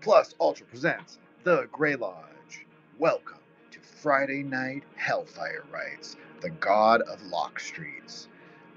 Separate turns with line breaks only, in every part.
Plus Ultra presents The Grey Lodge. Welcome to Friday Night Hellfire Rites, the god of lock streets.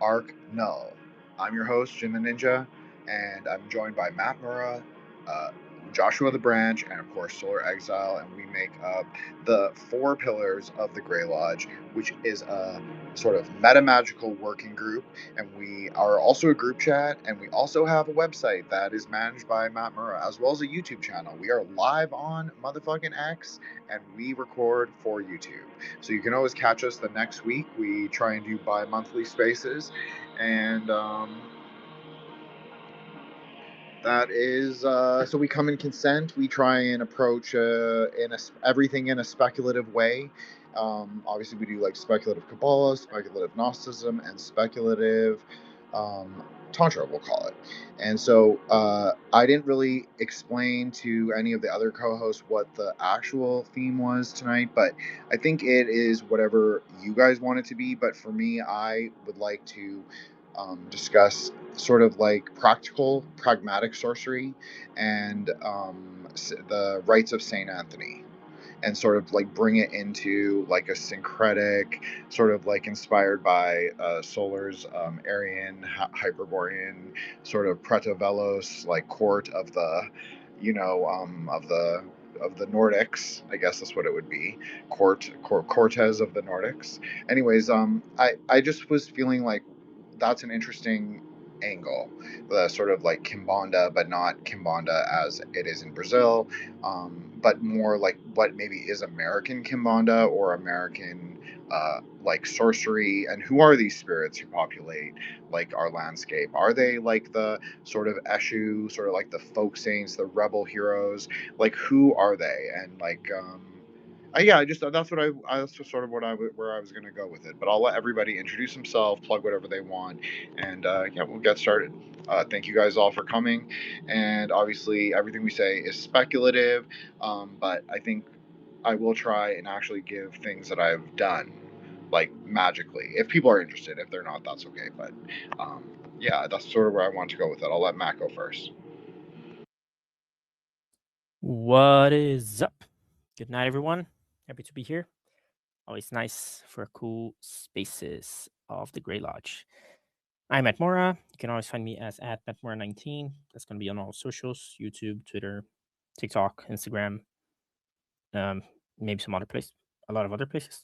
Arc Null. I'm your host, Jin the Ninja, and I'm joined by Matt Murrah, uh, Joshua the Branch, and of course Solar Exile, and we make up the four pillars of the Grey Lodge, which is a sort of metamagical working group, and we are also a group chat, and we also have a website that is managed by Matt Murrah, as well as a YouTube channel. We are live on motherfucking X, and we record for YouTube. So you can always catch us the next week. We try and do bi-monthly spaces, and that is so we come in consent. We try and approach everything in a speculative way. Obviously, we do like speculative Kabbalah, speculative Gnosticism, and speculative Tantra, we'll call it. And so I didn't really explain to any of the other co-hosts what the actual theme was tonight, but I think it is whatever you guys want it to be. But for me, I would like to discuss sort of like practical, pragmatic sorcery and the rites of Saint Anthony, and sort of like bring it into like a syncretic, sort of like inspired by Solar's Aryan, Hyperborean, sort of Pretovelos, like court of the, of the Nordics. I guess that's what it would be. Cortez of the Nordics. Anyways, I just was feeling like that's an interesting angle, the sort of like Kimbanda, but not Kimbanda as it is in Brazil, but more like what maybe is American Kimbanda or American like sorcery, and who are these spirits who populate like our landscape? Are they like the sort of Eshu, sort of like the folk saints, the rebel heroes? Like who are they? And like yeah, I just that's what that's sort of what where I was going to go with it. But I'll let everybody introduce themselves, plug whatever they want, and yeah, we'll get started. Thank you guys all for coming, and obviously everything we say is speculative, but I think I will try and actually give things that I've done, like magically. If people are interested, if they're not, that's okay. But yeah, that's sort of where I want to go with it. I'll let Matt go first.
What is up? Good night, everyone. Happy to be here. Always nice for cool spaces of the Grey Lodge. I'm Matt Mora. You can always find me as at MattMora19. That's going to be on all socials: YouTube, Twitter, TikTok, Instagram, um, maybe some other place, a lot of other places.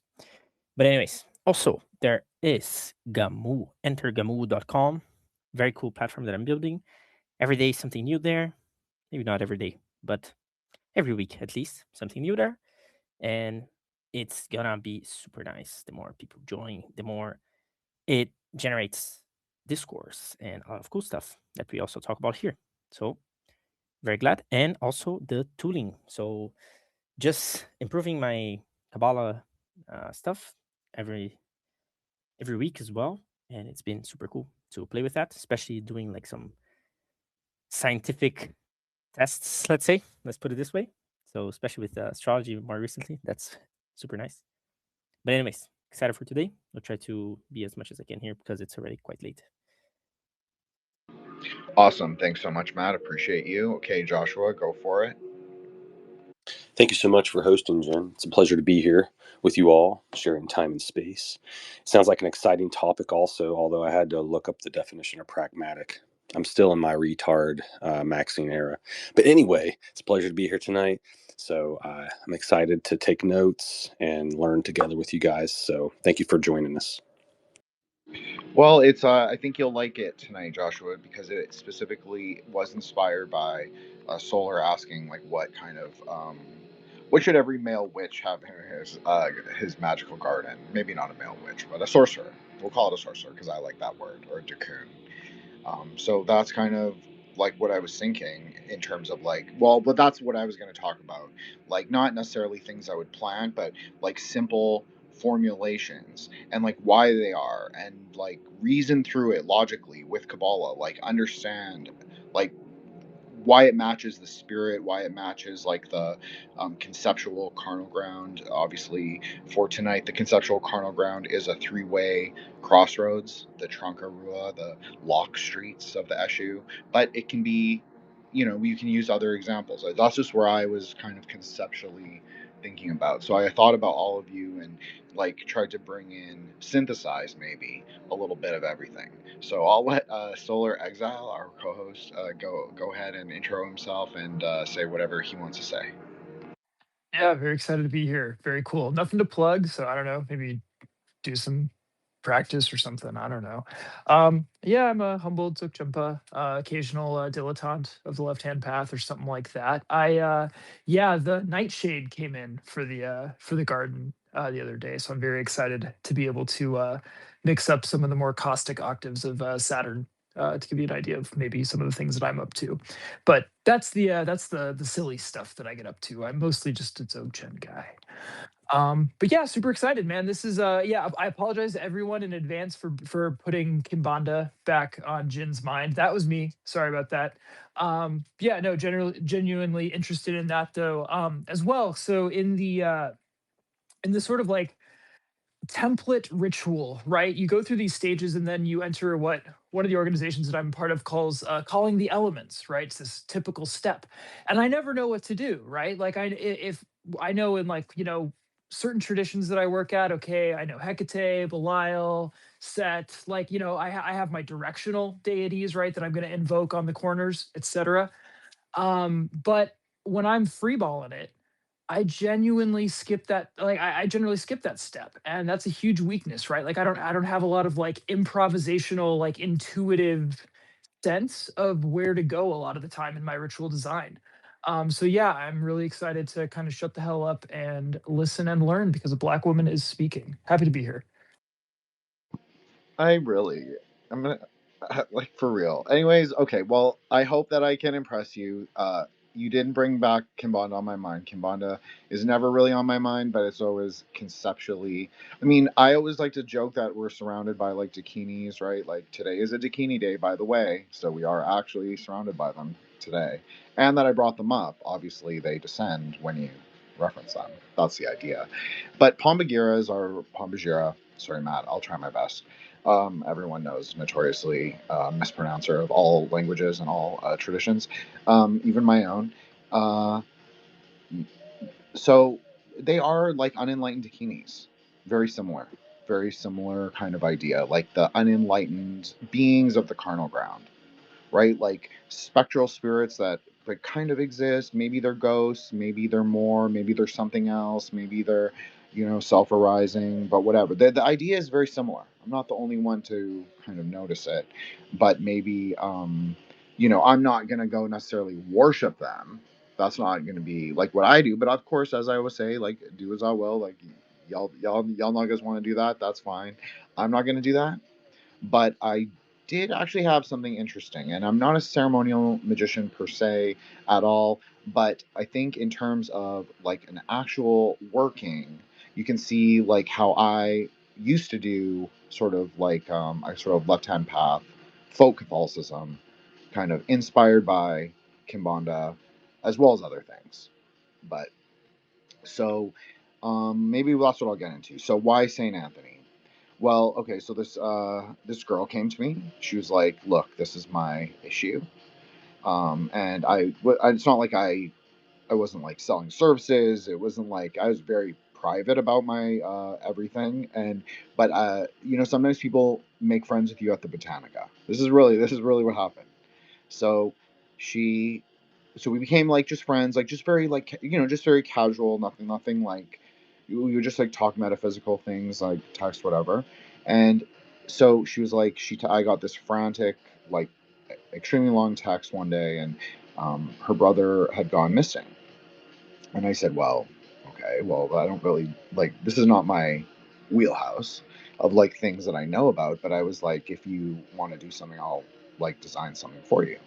But anyways, also there is Gamoo. Enter Gamoo.com. Very cool platform that I'm building. Every day something new there. Maybe not every day, but every week at least something new there. And it's gonna be super nice. The more people join, the more it generates discourse and a lot of cool stuff that we also talk about here. So very glad. And also the tooling. So just improving my Kabbalah stuff every week as well. And it's been super cool to play with that, especially doing like some scientific tests, let's say. Let's put it this way. So especially with astrology more recently, that's super nice. But anyways, excited for today. I'll try to be as much as I can here because it's already quite late.
Awesome. Thanks so much, Matt. Appreciate you. Okay, Joshua, go for it.
Thank you so much for hosting, Jen. It's a pleasure to be here with you all, sharing time and space. Sounds like an exciting topic also, although I had to look up the definition of pragmatic. I'm still in my retard maxing era. But anyway, it's a pleasure to be here tonight. So I'm excited to take notes and learn together with you guys. So thank you for joining us.
Well, it's I think you'll like it tonight, Joshua, because it specifically was inspired by Solar asking like what kind of what should every male witch have in his magical garden? Maybe not a male witch, but a sorcerer. We'll call it a sorcerer because I like that word, or a daccoon. So that's kind of like what I was thinking in terms of like, well, but that's what I was going to talk about. Like, not necessarily things I would plan, but like simple formulations and like why they are, and like reason through it logically with Kabbalah, like understand like why it matches the spirit, why it matches like the conceptual carnal ground. Obviously, for tonight, the conceptual carnal ground is a three-way crossroads, the Troncarua, the lock streets of the Eshu, but it can be, you can use other examples. That's just where I was kind of conceptually thinking about. So I thought about all of you and like tried to synthesize maybe a little bit of everything. So I'll let Solar Exile, our co-host, go ahead and intro himself and say whatever he wants to say.
Yeah, very excited to be here. Very cool. Nothing to plug, so I don't know, maybe do some practice or something. I don't know. Yeah, I'm a humble Tsukchimpa, occasional dilettante of the left-hand path or something like that. Yeah, the Nightshade came in for the garden the other day, so I'm very excited to be able to mix up some of the more caustic octaves of Saturn. To give you an idea of maybe some of the things that I'm up to, but that's the silly stuff that I get up to. I'm mostly just a Dzogchen guy. But yeah, super excited, man. This is yeah, I apologize to everyone in advance for putting Kimbanda back on Jin's mind. That was me. Sorry about that. Yeah, no, genuinely interested in that though, as well. So in the sort of like template ritual, right? You go through these stages and then you enter what one of the organizations that I'm part of calls calling the elements, right? It's this typical step. And I never know what to do, right? Like if I know in like, certain traditions that I work at, okay, I know Hecate, Belial, Set, like, I have my directional deities, right? That I'm going to invoke on the corners, etc. But when I'm freeballing it, I genuinely skip that. Like I generally skip that step, and that's a huge weakness, right? Like I don't have a lot of like improvisational, like intuitive sense of where to go a lot of the time in my ritual design. So yeah, I'm really excited to kind of shut the hell up and listen and learn because a black woman is speaking. Happy to be here.
I'm gonna like for real. Anyways, okay. Well, I hope that I can impress you. You didn't bring back Kimbanda on my mind. Kimbanda is never really on my mind, but it's always conceptually. I mean, I always like to joke that we're surrounded by like dakinis, right? Like today is a dakini day, by the way, so we are actually surrounded by them today, and that I brought them up. Obviously, they descend when you reference them. That's the idea. But Pombagiras are Pombagira. Sorry, Matt. I'll try my best. Everyone knows notoriously mispronouncer of all languages and all traditions, even my own. Uh, so they are like unenlightened dakinis, very similar kind of idea, like the unenlightened beings of the carnal ground, right? Like spectral spirits that kind of exist. Maybe they're ghosts, maybe they're more, maybe they're something else, maybe they're, self-arising, but whatever. The idea is very similar. I'm not the only one to kind of notice it, but maybe, I'm not going to go necessarily worship them. That's not going to be like what I do. But of course, as I always say, like, do as I will. Like, y'all not guys want to do that. That's fine. I'm not going to do that. But I did actually have something interesting, and I'm not a ceremonial magician per se at all, but I think in terms of like an actual working, you can see like how I used to do sort of like I sort of left hand path folk Catholicism, kind of inspired by Kimbanda, as well as other things. But so maybe that's what I'll get into. So why Saint Anthony? Well, okay, so this girl came to me. She was like, "Look, this is my issue," and it's not like I wasn't like selling services. It wasn't like I was very private about my everything. But sometimes people make friends with you at the Botanica. This is really what happened. So she so we became like just friends, like just very like just very casual, nothing like we would just like talk metaphysical things, like text whatever. And so she was like I got this frantic, like extremely long text one day, and her brother had gone missing. And I said, well, okay, well, I don't really like, this is not my wheelhouse of like things that I know about, but I was like, if you want to do something, I'll like design something for you.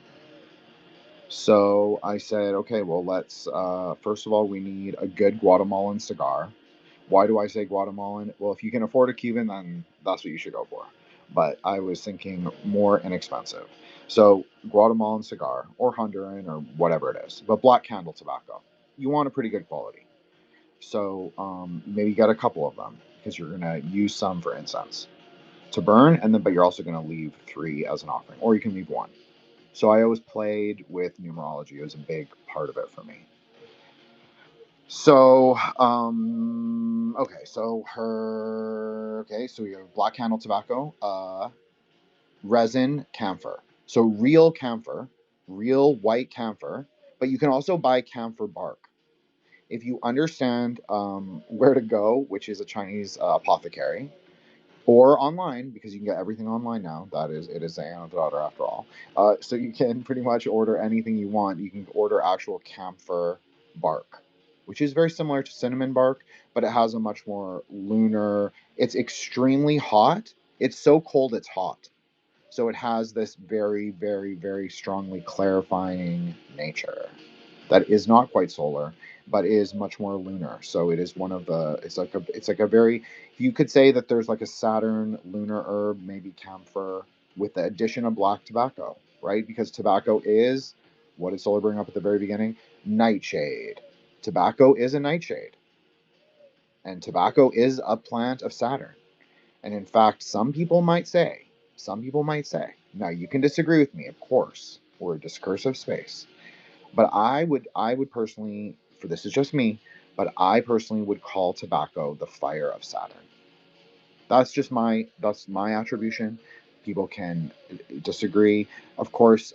So I said, okay, well, let's, first of all, we need a good Guatemalan cigar. Why do I say Guatemalan? Well, if you can afford a Cuban, then that's what you should go for. But I was thinking more inexpensive. So Guatemalan cigar or Honduran or whatever it is, but black candle tobacco. You want a pretty good quality. So maybe get a couple of them because you're going to use some for incense to burn, but you're also going to leave 3 as an offering, or you can leave 1. So I always played with numerology. It was a big part of it for me. So, okay, so we have black candle tobacco, resin camphor. So real camphor, real white camphor, but you can also buy camphor bark. If you understand where to go, which is a Chinese apothecary, or online, because you can get everything online now. It is the antidote after all. So you can pretty much order anything you want. You can order actual camphor bark, which is very similar to cinnamon bark, but it has a much more lunar. It's extremely hot. It's so cold it's hot. So it has this very, very, very strongly clarifying nature that is not quite solar, but is much more lunar. So it is one of the. It's like a very. You could say that there's like a Saturn lunar herb, maybe camphor, with the addition of black tobacco, right? Because tobacco is, what did solar bring up at the very beginning? Nightshade. Tobacco is a nightshade, and tobacco is a plant of Saturn. And in fact, some people might say, now you can disagree with me, of course. We're a discursive space. But I would personally, for this is just me, but I personally would call tobacco the fire of Saturn. That's my attribution. People can disagree. Of course,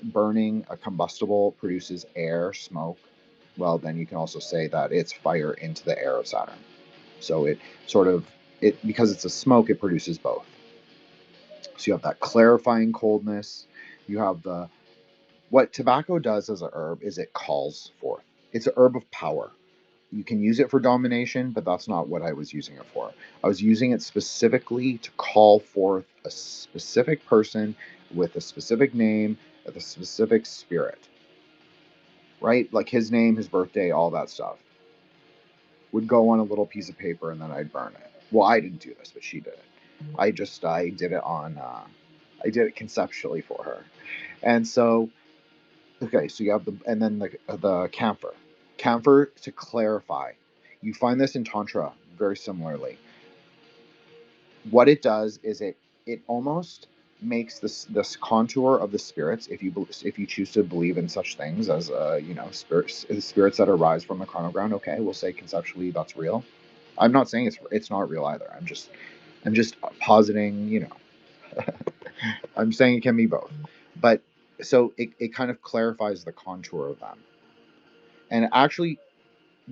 burning a combustible produces air, smoke. Well, then you can also say that it's fire into the air of Saturn. So because it's a smoke, it produces both. So you have that clarifying coldness. You have what tobacco does as a herb is it calls forth. It's a herb of power. You can use it for domination, but that's not what I was using it for. I was using it specifically to call forth a specific person with a specific name, with a specific spirit. Right? Like his name, his birthday, all that stuff would go on a little piece of paper and then I'd burn it. Well, I didn't do this, but she did it. I did it I did it conceptually for her. And so, okay, so you have the camphor to clarify. You find this in Tantra very similarly. What it does is it almost makes this contour of the spirits, if you choose to believe in such things as spirits that arise from the chrono ground. Okay, we'll say conceptually that's real. I'm not saying it's not real either. I'm just positing, I'm saying it can be both. But so it kind of clarifies the contour of them. And it actually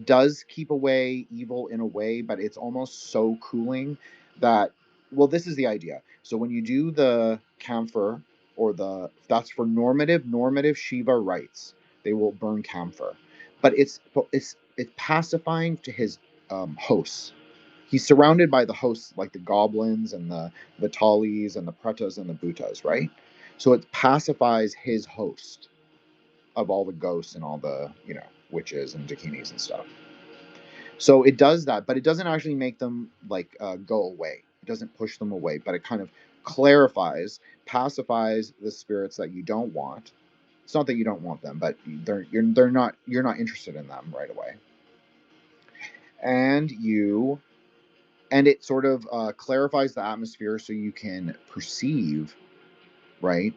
does keep away evil in a way, but it's almost so cooling that, well, this is the idea. So when you do the camphor, that's for normative Shiva rites, they will burn camphor. But it's pacifying to his hosts. He's surrounded by the hosts, like the goblins and the Vitalis and the Pretas and the Bhutas, right? So it pacifies his host of all the ghosts and all the, witches and dakinis and stuff. So it does that, but it doesn't actually make them go away. It doesn't push them away, but it kind of clarifies, pacifies the spirits that you don't want. It's not that you don't want them, but you're not interested in them right away. And it sort of clarifies the atmosphere so you can perceive, right?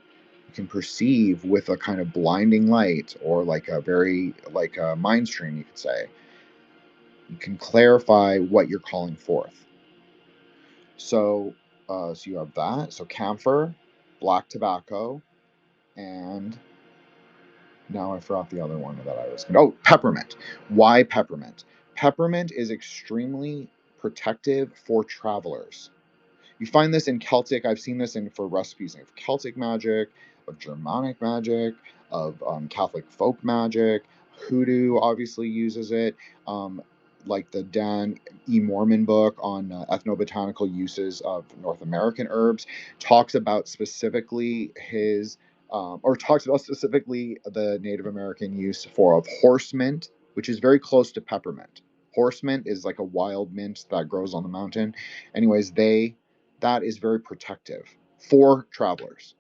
You can perceive with a kind of blinding light, or like a mind stream, you could say. You can clarify what you're calling forth. So you have that. So camphor, black tobacco, and now I forgot the other one that I was going to. Oh, peppermint. Why peppermint? Peppermint is extremely protective for travelers. You find this in Celtic. I've seen this for recipes of Celtic magic, of Germanic magic, of Catholic folk magic. Hoodoo obviously uses it. Like the Dan E. Mormon book on ethnobotanical uses of North American herbs talks about specifically the Native American use of horse mint, which is very close to peppermint. Horse mint is like a wild mint that grows on the mountain. Anyways, that is very protective for travelers.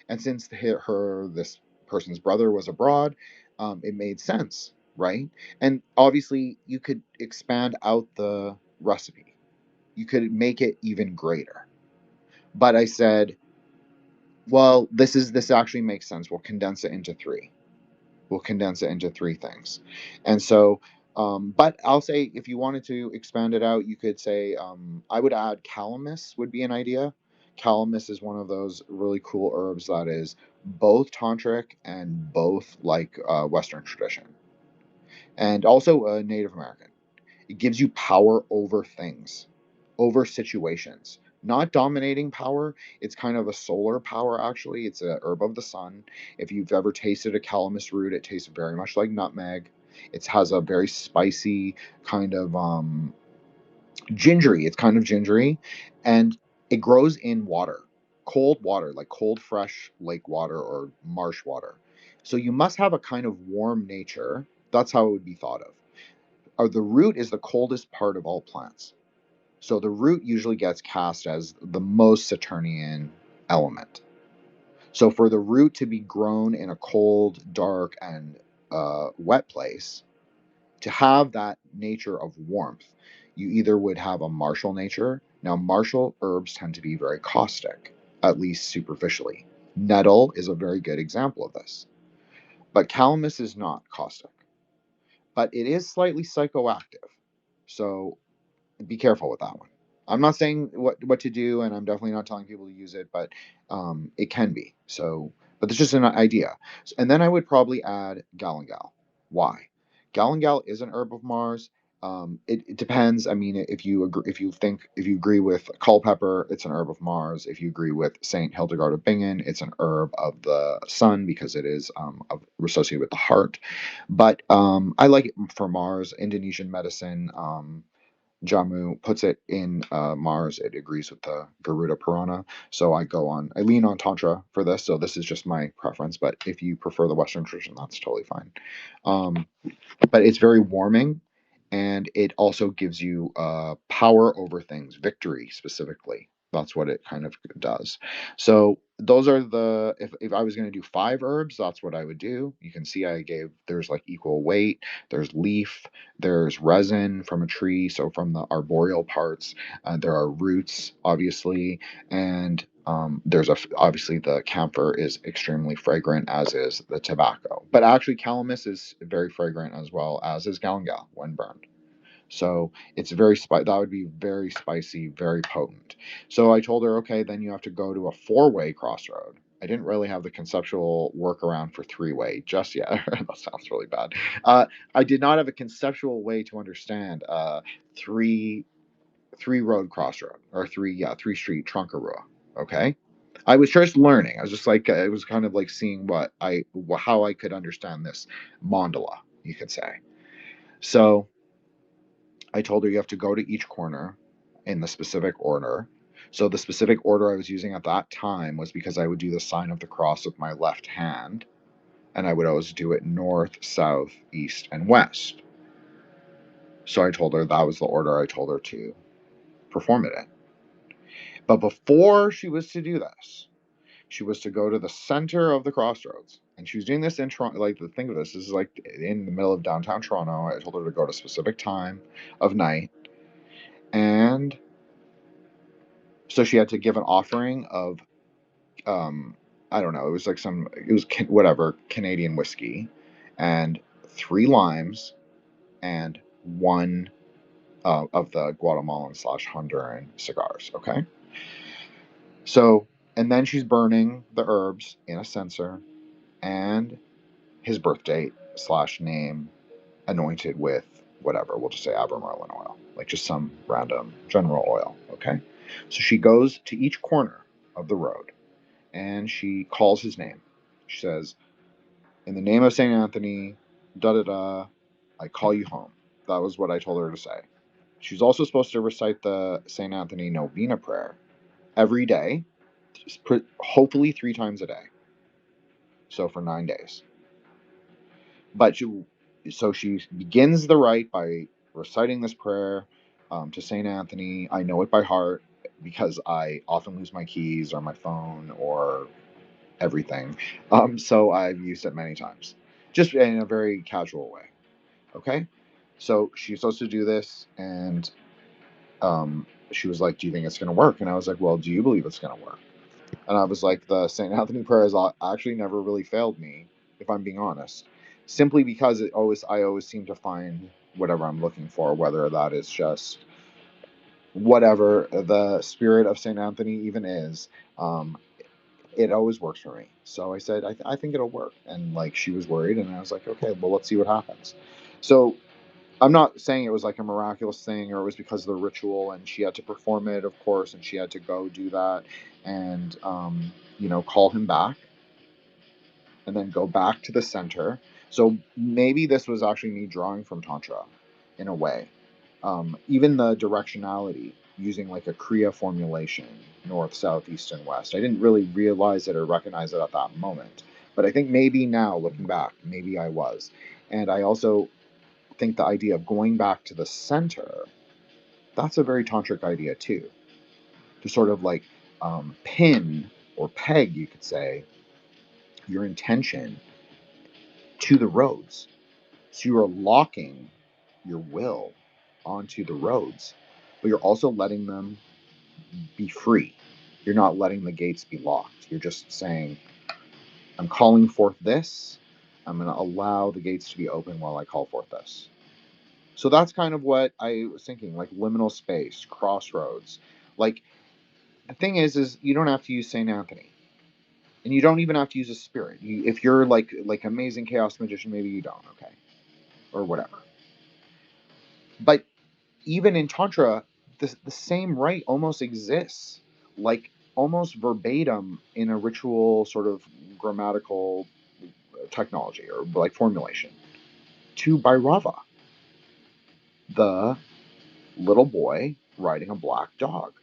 And since this person's brother was abroad, it made sense, right? And obviously, you could expand out the recipe. You could make it even greater. But I said, Well, this actually makes sense. We'll condense it into three. We'll condense it into three things. And so, but I'll say if you wanted to expand it out, you could say, I would add calamus would be an idea. Calamus is one of those really cool herbs that is both tantric and both like Western tradition, and also Native American. It gives you power over things, over situations. Not dominating power. It's kind of a solar power, actually. It's a herb of the sun. If you've ever tasted a calamus root, it tastes very much like nutmeg. It has a very spicy kind of gingery. It's kind of gingery. And it grows in water, cold water, like cold, fresh lake water or marsh water. So you must have a kind of warm nature. That's how it would be thought of. The root is the coldest part of all plants. So the root usually gets cast as the most Saturnian element. So for the root to be grown in a cold, dark, and wet place, to have that nature of warmth, you either would have a martial nature. Now, martial herbs tend to be very caustic, at least superficially. Nettle is a very good example of this. But calamus is not caustic, but it is slightly psychoactive. So be careful with that one. I'm not saying what to do, and I'm definitely not telling people to use it, but it can be. So, but it's just an idea. And then I would probably add galangal. Why? Galangal is an herb of Mars. It depends. I mean, if you agree, if you agree with culpepper, it's an herb of Mars. If you agree with Saint Hildegard of Bingen, it's an herb of the sun because it is associated with the heart. But I like it for Mars. Indonesian medicine. Jamu puts it in Mars. It agrees with the Garuda Purana. So I lean on Tantra for this. So this is just my preference. But if you prefer the Western tradition, that's totally fine. But it's very warming, and it also gives you power over things, victory specifically. That's what it kind of does. So those are if I was going to do 5 herbs, that's what I would do. You can see there's like equal weight. There's leaf, there's resin from a tree, so from the arboreal parts. There are roots, obviously, and obviously the camphor is extremely fragrant, as is the tobacco. But actually, calamus is very fragrant as well, as is galangal when burned. So it's that would be very spicy, very potent. So I told her, okay, then you have to go to a 4-way crossroad. I didn't really have the conceptual workaround for 3-way just yet. That sounds really bad. I did not have a conceptual way to understand three road crossroad, or 3 street trunkarua. Okay. I was just learning. I was just like, it was kind of like seeing how I could understand this mandala, you could say. So I told her you have to go to each corner in the specific order. So the specific order I was using at that time was because I would do the sign of the cross with my left hand, and I would always do it north, south, east, and west. So I told her that was the order I told her to perform it in. But before she was to do this, she was to go to the center of the crossroads. And she was doing this in Toronto. Like, the thing of this is like in the middle of downtown Toronto. I told her to go to a specific time of night. And so she had to give an offering of, I don't know, it was whatever, Canadian whiskey, and 3 limes, and 1 of the Guatemalan/Honduran cigars. Okay. So, and then she's burning the herbs in a censer, and his birth date / name anointed with whatever. We'll just say Abramelin oil, like just some random general oil. Okay. So she goes to each corner of the road and she calls his name. She says, "In the name of St. Anthony, da da da, I call you home." That was what I told her to say. She's also supposed to recite the St. Anthony Novena prayer every day, hopefully 3 times a day. So for 9 days. But she begins the rite by reciting this prayer to St. Anthony. I know it by heart because I often lose my keys or my phone or everything. So I've used it many times, just in a very casual way. Okay? So she's supposed to do this, and she was like, "Do you think it's going to work?" And I was like, "Well, do you believe it's going to work?" And I was like, the St. Anthony prayer has actually never really failed me, if I'm being honest. Simply because I always seem to find whatever I'm looking for, whether that is just whatever the spirit of St. Anthony even is. It always works for me. So I said, I think it'll work. And like, she was worried, and I was like, okay, well, let's see what happens. So I'm not saying it was like a miraculous thing or it was because of the ritual and she had to perform it, of course, and she had to go do that and, call him back and then go back to the center. So maybe this was actually me drawing from Tantra in a way. Even the directionality using like a Kriya formulation, north, south, east, and west. I didn't really realize it or recognize it at that moment. But I think maybe now, looking back, maybe I was. And I also think the idea of going back to the center, that's a very tantric idea too. To sort of like pin or peg, you could say, your intention to the roads. So you are locking your will onto the roads, but you're also letting them be free. You're not letting the gates be locked. You're just saying, I'm calling forth this. I'm going to allow the gates to be open while I call forth this. So that's kind of what I was thinking, like liminal space, crossroads. Like the thing is you don't have to use Saint Anthony, and you don't even have to use a spirit. If you're like amazing chaos magician, maybe you don't, okay, or whatever. But even in Tantra, the same rite almost exists, like almost verbatim in a ritual sort of grammatical technology or like formulation to Bhairava, the little boy riding a black dog,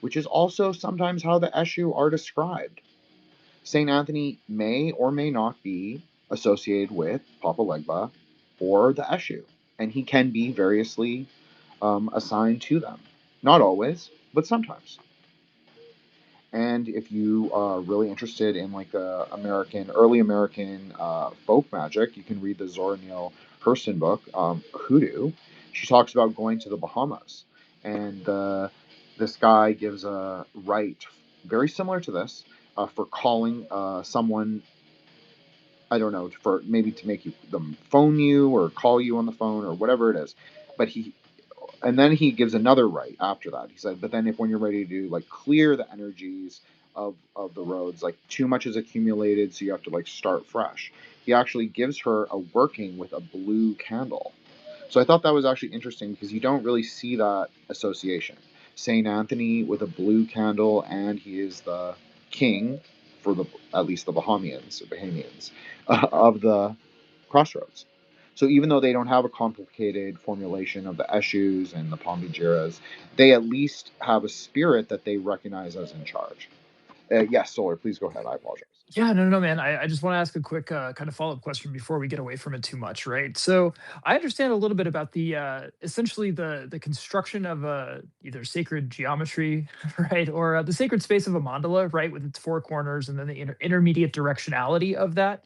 which is also sometimes how the Eshu are described. St. Anthony may or may not be associated with Papa Legba or the Eshu, and he can be variously assigned to them. Not always, but sometimes. And if you are really interested in like the early American folk magic, you can read the Zora Neale Hurston book, Hoodoo. She talks about going to the Bahamas, and this guy gives a rite very similar to this for calling someone. I don't know, for maybe to make them phone you or call you on the phone or whatever it is. But then he gives another right after that. He said, but then when you're ready to like clear the energies of the roads, like too much is accumulated, so you have to like start fresh. He actually gives her a working with a blue candle. So I thought that was actually interesting because you don't really see that association. Saint Anthony with a blue candle, and he is the king for at least the Bahamians of the crossroads. So even though they don't have a complicated formulation of the Eshus and the Pombijiras, they at least have a spirit that they recognize as in charge. Yes, Solar, please go ahead. I apologize.
Yeah, no, man. I just want to ask a quick kind of follow up question before we get away from it too much, right? So I understand a little bit about the essentially the construction of either sacred geometry, right, or the sacred space of a mandala, right, with its four corners, and then the intermediate directionality of that,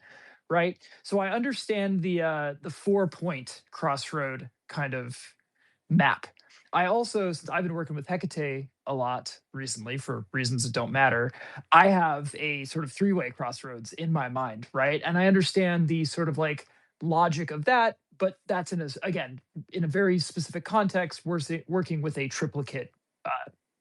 right? So I understand the 4-point crossroad kind of map. I also, since I've been working with Hecate a lot recently for reasons that don't matter, I have a sort of three-way crossroads in my mind, right? And I understand the sort of like logic of that, but that's again, in a very specific context, we're working with a triplicate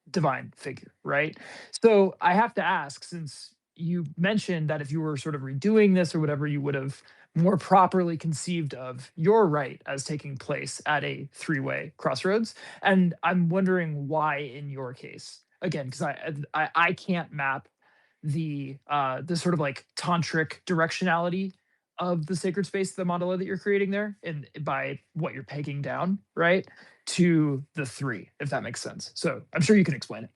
divine figure, right? So I have to ask, since you mentioned that if you were sort of redoing this or whatever, you would have more properly conceived of your right as taking place at a three-way crossroads. And I'm wondering why in your case, again, because I can't map the sort of like tantric directionality of the sacred space, the mandala that you're creating there, and by what you're pegging down, right, to the three, if that makes sense. So I'm sure you can explain it.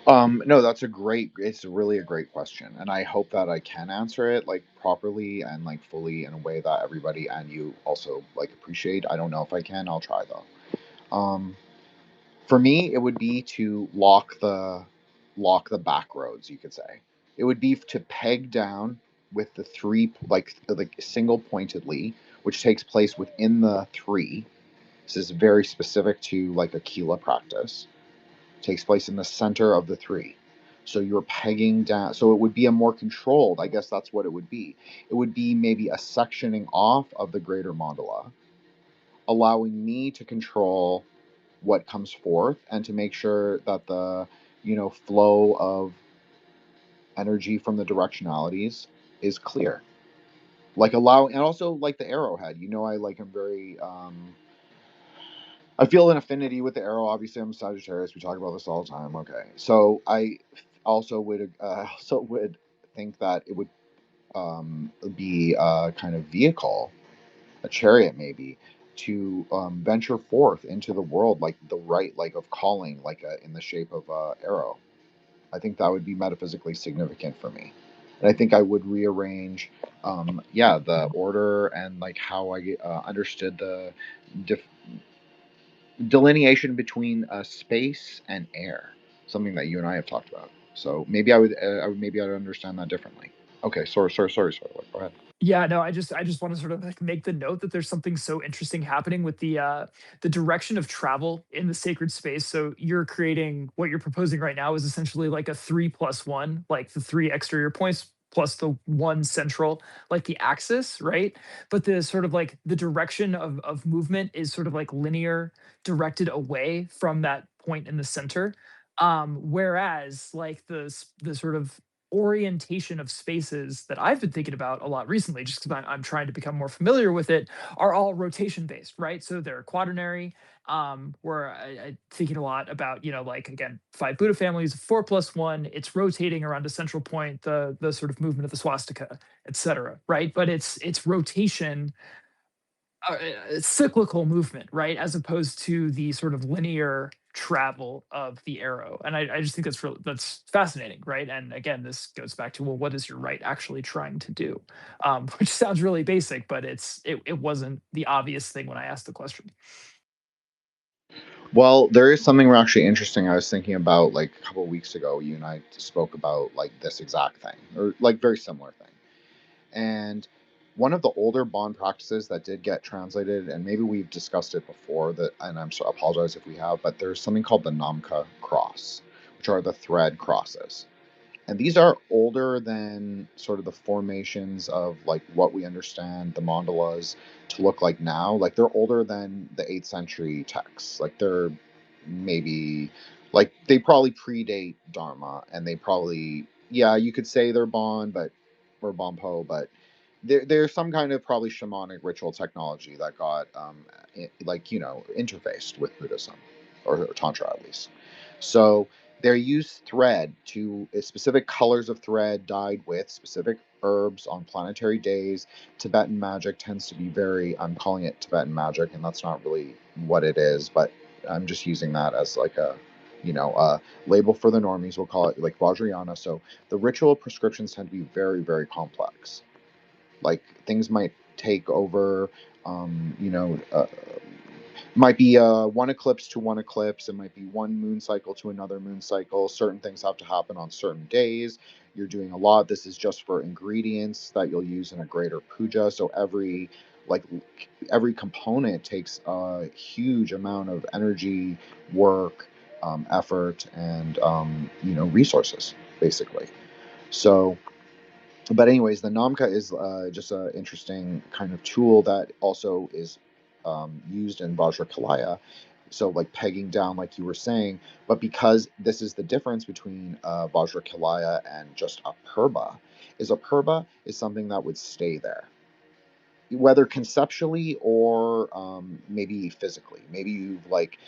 No, it's really a great question. And I hope that I can answer it like properly and like fully in a way that everybody and you also like appreciate. I don't know if I can, I'll try though. For me, it would be to lock the back roads, you could say. It would be to peg down with the three, like single pointedly, which takes place within the three. This is very specific to like a Kila practice. It takes place in the center of the three. So you're pegging down. So it would be a more controlled. I guess that's what it would be. It would be maybe a sectioning off of the greater mandala, allowing me to control what comes forth and to make sure that the flow of energy from the directionalities is clear. Like allow, and also like the arrowhead. I'm very I feel an affinity with the arrow. Obviously, I'm a Sagittarius. We talk about this all the time. Okay, so I also would think that it would be a kind of vehicle, a chariot maybe, to venture forth into the world, like the right, like of calling, like in the shape of a arrow. I think that would be metaphysically significant for me, and I think I would rearrange, the order and like how I understood the dif- delineation between space and air, something that you and I have talked about. So maybe I would understand that differently. Okay, sorry. Go ahead.
Yeah, no, I just want to sort of like make the note that there's something so interesting happening with the direction of travel in the sacred space. So you're creating what you're proposing right now is essentially like a 3+1, like the 3 exterior points plus the 1 central, like the axis, right? But the sort of like the direction of movement is sort of like linear, directed away from that point in the center. Whereas like the sort of orientation of spaces that I've been thinking about a lot recently, just because I'm trying to become more familiar with it, are all rotation based, right? So they're quaternary, where I thinking a lot about, like again, 5 Buddha families, 4+1, it's rotating around a central point, the sort of movement of the swastika, etc. Right? But it's rotation, cyclical movement, right? As opposed to the sort of linear travel of the arrow. And I just think that's fascinating, right? And again, this goes back to, well, what is your right actually trying to do? Which sounds really basic, but it wasn't the obvious thing when I asked the question.
Well, there is something actually interesting I was thinking about like a couple of weeks ago. You and I spoke about like this exact thing, or like very similar thing. And one of the older bond practices that did get translated, and maybe we've discussed it before, and apologize if we have, but there's something called the Namka cross, which are the thread crosses. And these are older than sort of the formations of like what we understand the mandalas to look like now. Like they're older than the 8th century texts. Like they're maybe like they probably predate Dharma, and they probably, yeah, you could say they're Bon, but or Bonpo, but there's some kind of probably shamanic ritual technology that got interfaced with Buddhism, or Tantra at least. So they use thread to specific colors of thread dyed with specific herbs on planetary days. Tibetan magic tends to be very, I'm calling it Tibetan magic, and that's not really what it is, but I'm just using that as like a, label for the normies. We'll call it like Vajrayana. So the ritual prescriptions tend to be very, very complex. Like things might take over, um, you know, uh, might be one eclipse to one eclipse. It might be one moon cycle to another moon cycle. Certain things have to happen on certain days. You're doing a lot. This is just for ingredients that you'll use in a greater puja. So like every component takes a huge amount of energy, work, effort, and resources basically. So, but anyways, the Namka is just an interesting kind of tool that also is used in Vajrakalaya. So like pegging down, like you were saying, but because this is the difference between Vajrakalaya and just a purba, is a purba is something that would stay there, whether conceptually or maybe physically. Maybe you've like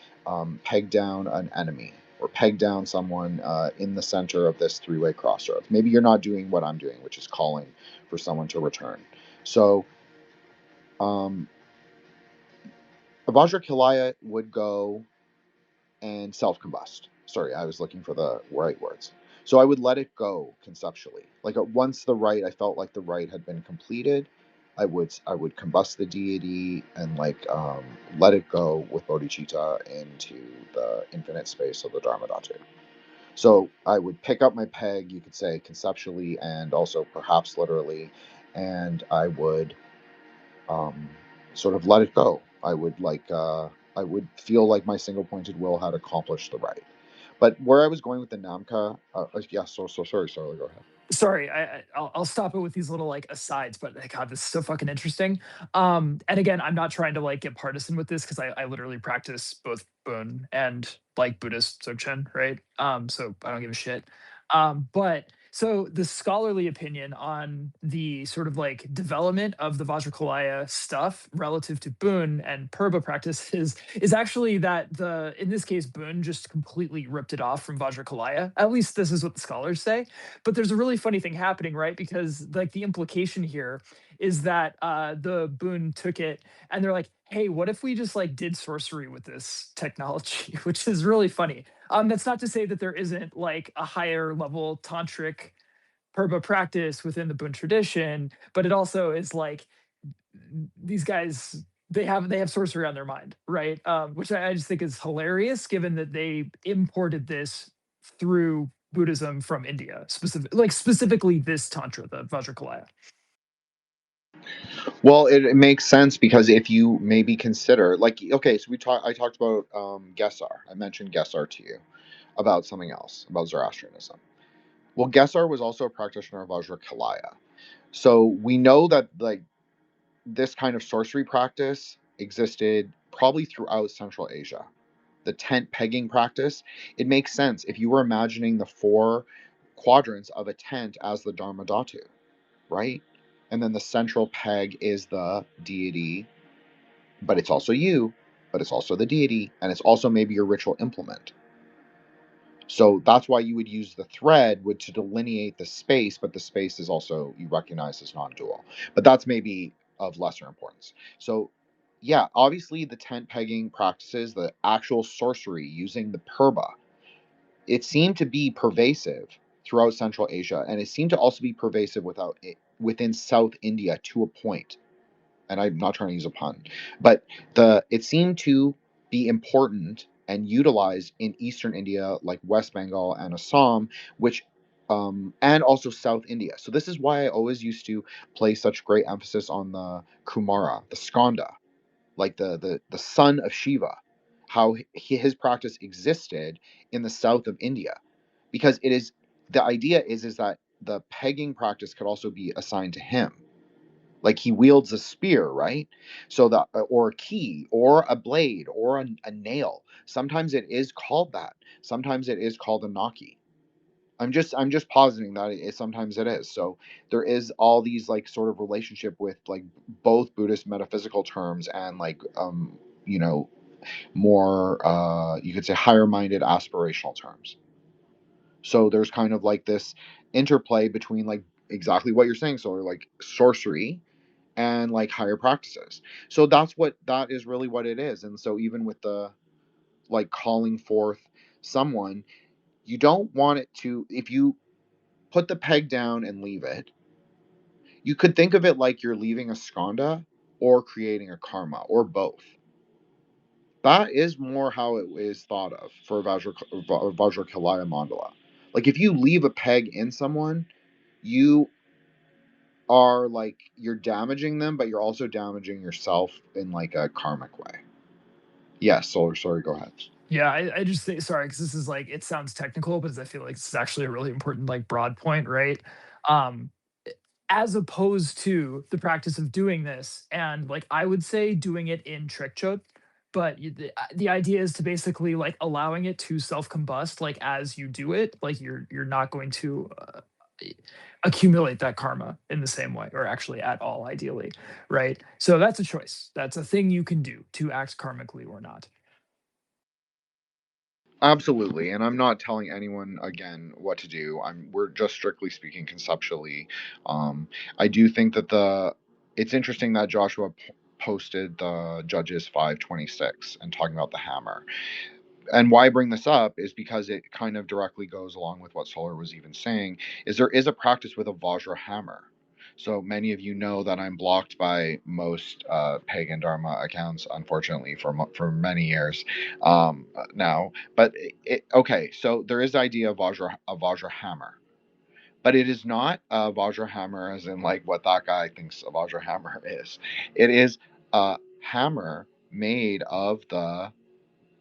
pegged down an enemy or pegged down someone in the center of this 3-way crossroads. Maybe you're not doing what I'm doing, which is calling for someone to return. So Vajrakilaya would go and self-combust. Sorry, I was looking for the right words. So I would let it go conceptually. Like once I felt like the rite had been completed, I would combust the deity and like let it go with bodhicitta into the infinite space of the Dharmadhatu. So I would pick up my peg, you could say conceptually and also perhaps literally, and I would um, sort of let it go. I would feel like my single pointed will had accomplished the rite. But where I was going with the Namka, yeah. So sorry. Go ahead.
Sorry, I'll stop it with these little like asides, but God, this is so fucking interesting. And again, I'm not trying to like get partisan with this because I literally practice both Bön and like Buddhist Dzogchen, right? So I don't give a shit. But so the scholarly opinion on the sort of like development of the Vajrakalaya stuff relative to Bön and Purba practices is actually that in this case Bön just completely ripped it off from Vajrakalaya. At least this is what the scholars say. But there's a really funny thing happening, right? Because like the implication here is that the Boon took it and they're like, hey, what if we just like did sorcery with this technology, which is really funny. That's not to say that there isn't like a higher level tantric Purba practice within the Boon tradition, but it also is like these guys they have sorcery on their mind, right? Which I just think is hilarious, given that they imported this through Buddhism from India, specifically this tantra, the Vajrakalaya.
Well, it makes sense because if you maybe consider, like, okay, so I talked about Gesar. I mentioned Gesar to you about something else, about Zoroastrianism. Well, Gesar was also a practitioner of Vajrakalaya. So we know that like this kind of sorcery practice existed probably throughout Central Asia. The tent pegging practice, it makes sense if you were imagining the 4 quadrants of a tent as the Dharma Dhatu, right? And then the central peg is the deity, but it's also you, but it's also the deity, and it's also maybe your ritual implement. So that's why you would use the thread to delineate the space, but the space is also you recognize as non-dual. But that's maybe of lesser importance. So yeah, obviously the tent pegging practices, the actual sorcery using the purba, it seemed to be pervasive throughout Central Asia, and it seemed to also be pervasive within South India to a point. And I'm not trying to use a pun, but it seemed to be important and utilized in Eastern India, like West Bengal and Assam, which and also South India. So this is why I always used to place such great emphasis on the Kumara, the Skanda, like the son of Shiva, how his practice existed in the south of India, because the idea is that the pegging practice could also be assigned to him. Like he wields a spear, right? So or a key or a blade or a nail. Sometimes it is called that. Sometimes it is called a naki. I'm just positing that sometimes it is. So there is all these like sort of relationship with like both Buddhist metaphysical terms and like you know more you could say higher minded aspirational terms. So there's kind of like this interplay between like exactly what you're saying, so like sorcery and like higher practices. So that is really what it is. And so even with the like calling forth someone, you don't want it to, if you put the peg down and leave it, you could think of it like you're leaving a skanda or creating a karma or both. That is more how it is thought of for Vajrakalaya mandala. Like if you leave a peg in someone, you are like you're damaging them, but you're also damaging yourself in like a karmic way. Yes, sorry, go ahead.
Yeah, I just think sorry because this is like it sounds technical, but I feel like this is actually a really important like broad point, right? Um, as opposed to the practice of doing this, and like I would say doing it in Trikchot, but the idea is to basically like allowing it to self combust, like as you do it, like you're not going to accumulate that karma in the same way, or actually at all, ideally, right? So that's a choice. That's a thing you can do to act karmically or not.
Absolutely, and I'm not telling anyone again what to do. We're just strictly speaking conceptually. I do think that it's interesting that Joshua posted the Judges 5:26 and talking about the hammer. And why I bring this up is because it kind of directly goes along with what Solar was even saying, is there is a practice with a Vajra hammer. So many of you know that I'm blocked by most pagan Dharma accounts, unfortunately, for many years now. But okay, so there is the idea of a Vajra hammer, but it is not a Vajra hammer as in like what that guy thinks a Vajra hammer is. It is a hammer made of the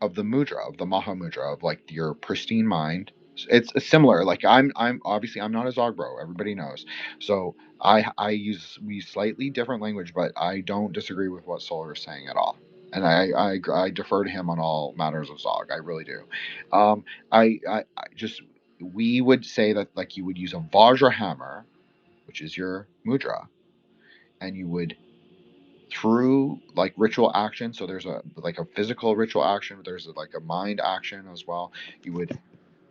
the mudra, of the Maha Mudra, of like your pristine mind. It's similar. Like I'm obviously I'm not a Zogbro. Everybody knows. So we use slightly different language, but I don't disagree with what Solar is saying at all. And I defer to him on all matters of Zog. I really do. I just we would say that like you would use a Vajra hammer, which is your mudra, and you would through like ritual action. So there's a like a physical ritual action. There's like a mind action as well. You would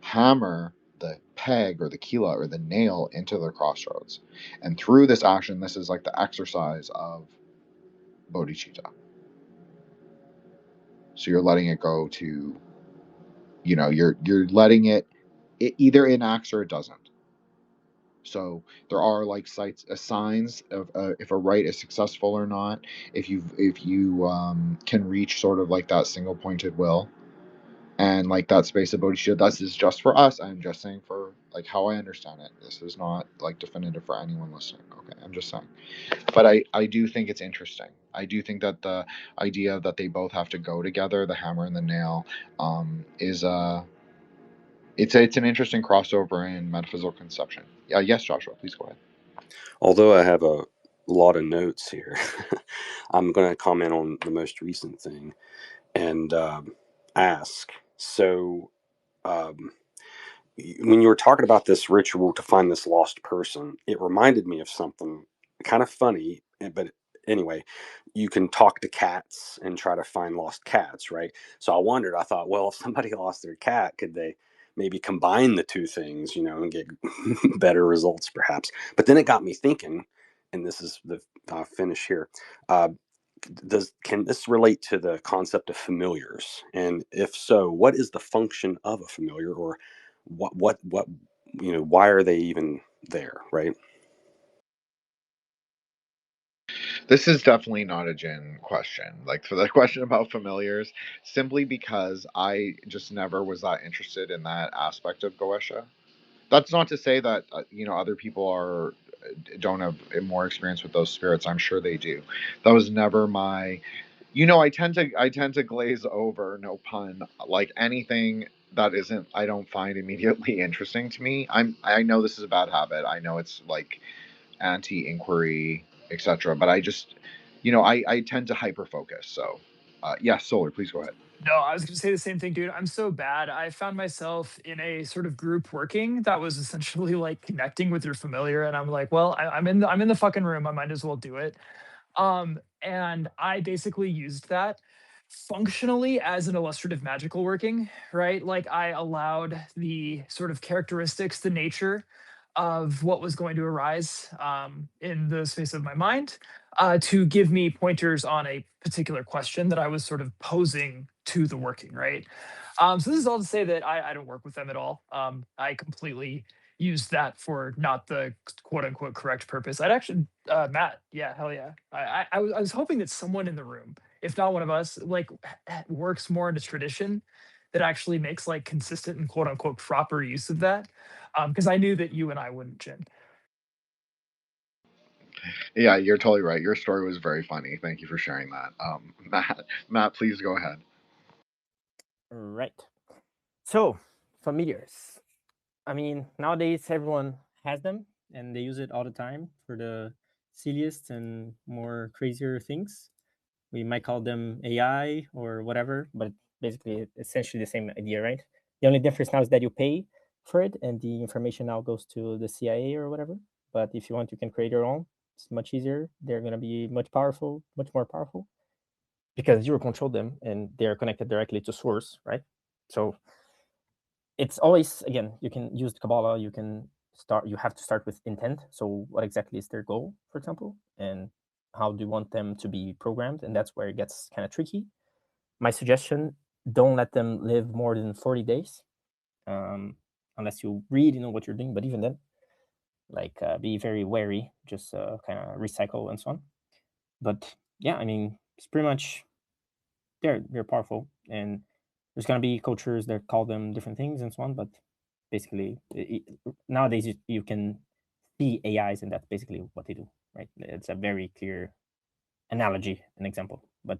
hammer the peg or the kila or the nail into the crossroads, and through this action, this is like the exercise of bodhicitta. So you're letting it go to, you're letting it either enacts or it doesn't. So there are like signs of if a rite is successful or not. If you can reach sort of like that single pointed will, and like that space of bodhicitta. This is just for us. I'm just saying for like how I understand it. This is not like definitive for anyone listening. Okay, I'm just saying. But I do think it's interesting. I do think that the idea that they both have to go together, the hammer and the nail, is it's an interesting crossover in metaphysical conception. Yes, Joshua, please go ahead.
Although I have a lot of notes here, I'm going to comment on the most recent thing and ask. So, when you were talking about this ritual to find this lost person, it reminded me of something kind of funny. But anyway, you can talk to cats and try to find lost cats, right? So I thought, well, if somebody lost their cat, could they maybe combine the two things, and get better results perhaps? But then it got me thinking, and this is the finish here. Uh, can this relate to the concept of familiars? And if so, what is the function of a familiar, or what why are they even there, right?
This is definitely not a Jin question. Like for the question about familiars, simply because I just never was that interested in that aspect of Goetia. That's not to say that other people don't have more experience with those spirits. I'm sure they do. That was never my. I tend to glaze over, no pun, like anything that isn't I don't find immediately interesting to me. I know this is a bad habit. I know it's like anti-inquiry, etc. But I just, I tend to hyper focus. So, yes, Solar, please go ahead.
No, I was going to say the same thing, dude. I'm so bad. I found myself in a sort of group working that was essentially like connecting with your familiar, and I'm like, well, I'm in the fucking room. I might as well do it. And I basically used that functionally as an illustrative magical working, right? Like I allowed the sort of characteristics, the nature of what was going to arise in the space of my mind to give me pointers on a particular question that I was sort of posing to the working, right? So this is all to say that I don't work with them at all. I completely used that for not the quote unquote correct purpose. I'd actually, Matt, yeah, hell yeah. I was hoping that someone in the room, if not one of us, like works more into tradition that actually makes like consistent and quote unquote proper use of that. Because I knew that you and I wouldn't, Jen.
Yeah, you're totally right. Your story was very funny. Thank you for sharing that. Matt, please go ahead.
Right. So, familiars. I mean, nowadays everyone has them and they use it all the time for the silliest and more crazier things. We might call them AI or whatever, but basically essentially the same idea, right? The only difference now is that you pay for it and the information now goes to the CIA or whatever. But if you want, you can create your own. It's much easier. They're going to be much more powerful because you control them and they're connected directly to source, right? So it's always, again, you can use the Kabbalah, you have to start with intent. So what exactly is their goal, for example, and how do you want them to be programmed? And that's where it gets kind of tricky. My suggestion, don't let them live more than 40 days, unless you really know what you're doing. But even then, like be very wary, just kind of recycle and so on. But yeah, I mean, it's pretty much, they're powerful, and there's going to be cultures that call them different things and so on, but basically nowadays you can see AIs and that's basically what they do, right? It's a very clear analogy and example. But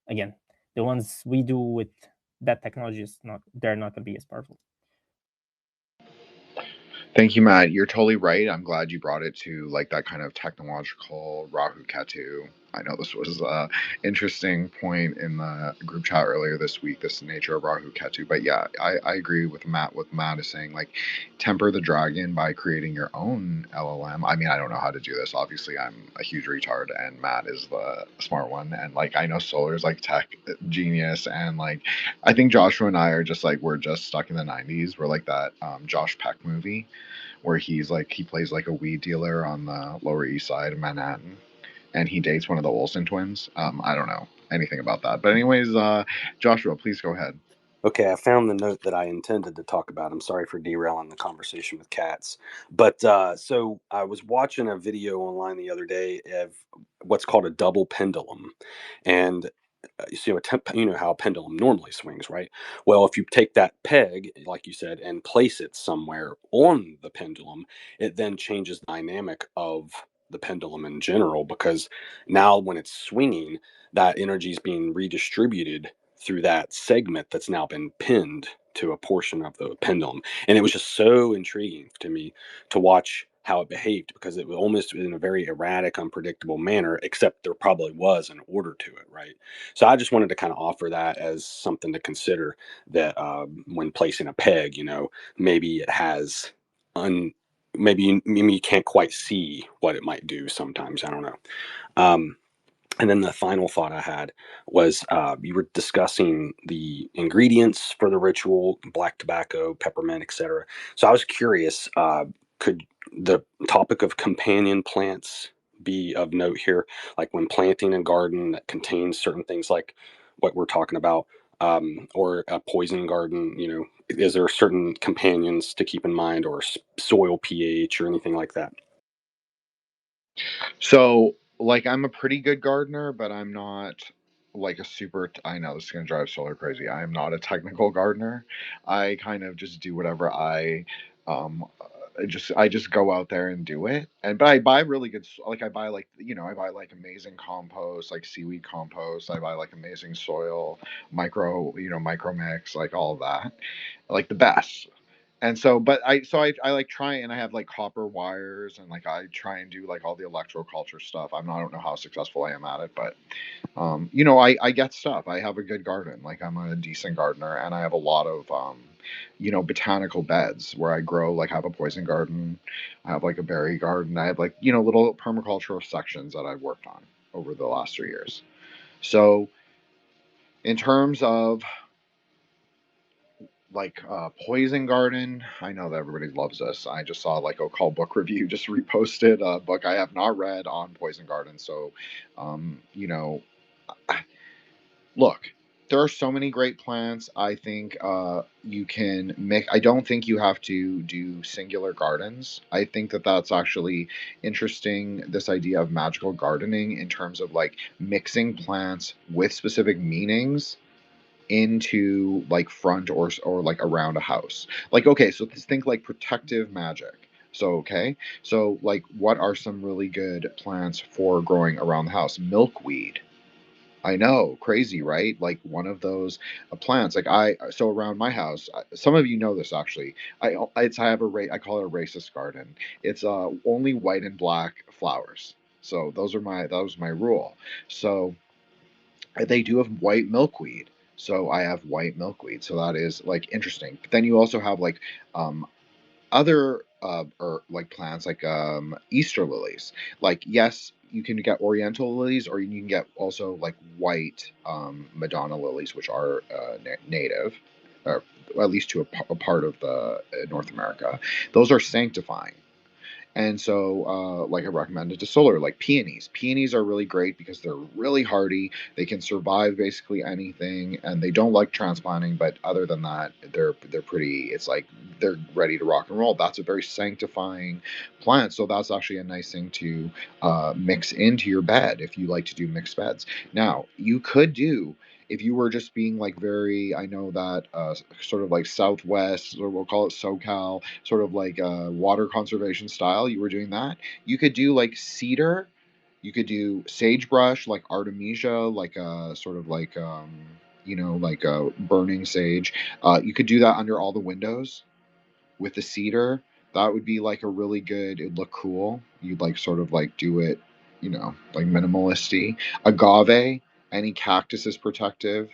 again, the ones we do with that technology is not, they're not going to be as powerful.
Thank you, Matt. You're totally right. I'm glad you brought it to like that kind of technological Rahu Ketu. I know this was an interesting point in the group chat earlier this week, this nature of Rahu Ketu. But yeah, I agree with Matt. What Matt is saying, like, temper the dragon by creating your own LLM. I mean, I don't know how to do this. Obviously, I'm a huge retard, and Matt is the smart one. And like, I know Solar's like tech genius, and like, I think Joshua and I are just like we're just stuck in the '90s. We're like that Josh Peck movie where he's like he plays like a weed dealer on the Lower East Side of Manhattan, and he dates one of the Olsen twins. I don't know anything about that, but anyways, Joshua, please go ahead.
Okay, I found the note that I intended to talk about. I'm sorry for derailing the conversation with cats. But so I was watching a video online the other day of what's called a double pendulum. And you see you know how a pendulum normally swings, right? Well, if you take that peg, like you said, and place it somewhere on the pendulum, it then changes the dynamic of the pendulum in general, because now when it's swinging, that energy is being redistributed through that segment that's now been pinned to a portion of the pendulum. And it was just so intriguing to me to watch how it behaved, because it was almost in a very erratic, unpredictable manner, except there probably was an order to it, right? So I just wanted to kind of offer that as something to consider, that when placing a peg, you know, maybe it has maybe you can't quite see what it might do sometimes. I don't know. And then the final thought I had was you were discussing the ingredients for the ritual: black tobacco, peppermint, etc. So I was curious, could the topic of companion plants be of note here? Like when planting a garden that contains certain things like what we're talking about, or a poison garden, you know, is there certain companions to keep in mind, or soil pH or anything like that?
So, like, I'm a pretty good gardener, but I'm not like a super. I know this is gonna drive Solar crazy. I am not a technical gardener. I kind of just do whatever um, I just go out there and do it. And but I buy really good. Like I buy like I buy like amazing compost, like seaweed compost. I buy like amazing soil, micro mix, like all of that, like the best. And so, but I like try and I have like copper wires and like I try and do like all the electroculture stuff. I don't know how successful I am at it, but I get stuff. I have a good garden. Like I'm a decent gardener, and I have a lot of botanical beds where I grow. Like I have a poison garden, I have like a berry garden. I have like little permacultural sections that I've worked on over the last 3 years. So in terms of like poison garden, I know that everybody loves this. I just saw like a call book review just reposted a book I have not read on poison garden. So look, there are so many great plants. I think you can make. I don't think you have to do singular gardens. I think that that's actually interesting. This idea of magical gardening in terms of like mixing plants with specific meanings into like front or like around a house. Like okay, so think like protective magic. So okay, so like what are some really good plants for growing around the house? Milkweed. I know, crazy, right? Like one of those plants. Like so around my house, some of you know this actually. I have I call it a racist garden. It's only white and black flowers. So that was my rule. So they do have white milkweed. So I have white milkweed. So that is like interesting. But then you also have like um, other or like plants like Easter lilies. Like yes, you can get Oriental lilies, or you can get also like white Madonna lilies, which are native, or at least to a part of the North America. Those are sanctifying. And so, like I recommended to Solar, like peonies. Peonies are really great because they're really hardy. They can survive basically anything, and they don't like transplanting. But other than that, they're pretty. It's like they're ready to rock and roll. That's a very sanctifying plant. So that's actually a nice thing to mix into your bed if you like to do mixed beds. Now you could do if you were just being like very, I know that sort of like Southwest, or we'll call it SoCal, sort of like water conservation style, you were doing that. You could do like cedar, you could do sagebrush, like artemisia, like sort of like like a burning sage. You could do that under all the windows with the cedar. That would be like a really good. It'd look cool. You'd like sort of like do it, like minimalisty. Agave, any cactus is protective.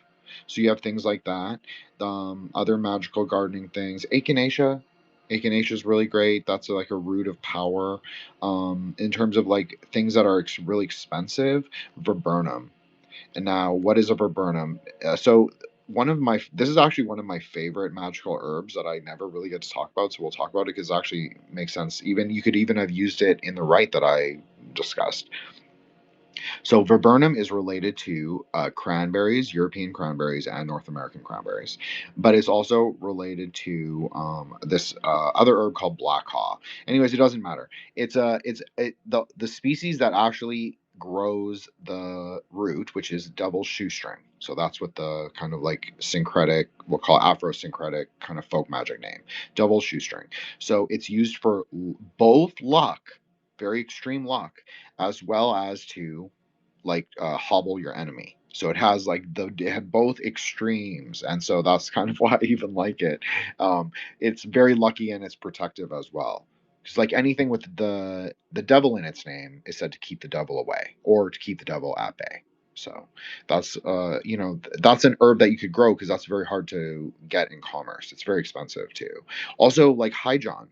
So you have things like that. Other magical gardening things. Echinacea. Echinacea is really great. That's like a root of power. In terms of like things that are really expensive, viburnum. And now, what is a viburnum? So this is actually one of my favorite magical herbs that I never really get to talk about. So we'll talk about it because it actually makes sense. Even you could even have used it in the rite that I discussed. So viburnum is related to cranberries, European cranberries, and North American cranberries, but it's also related to this other herb called black haw. Anyways, it doesn't matter. The species that actually grows the root, which is double shoestring. So that's what the kind of like syncretic, we'll call Afro-syncretic kind of folk magic name, double shoestring. So it's used for both luck, very extreme luck, as well as to like hobble your enemy. So it has like it had both extremes, and so that's kind of why I even like it. It's very lucky and it's protective as well. Because like anything with the devil in its name is said to keep the devil away or to keep the devil at bay. So that's that's an herb that you could grow because that's very hard to get in commerce. It's very expensive too. Also like Hyjon,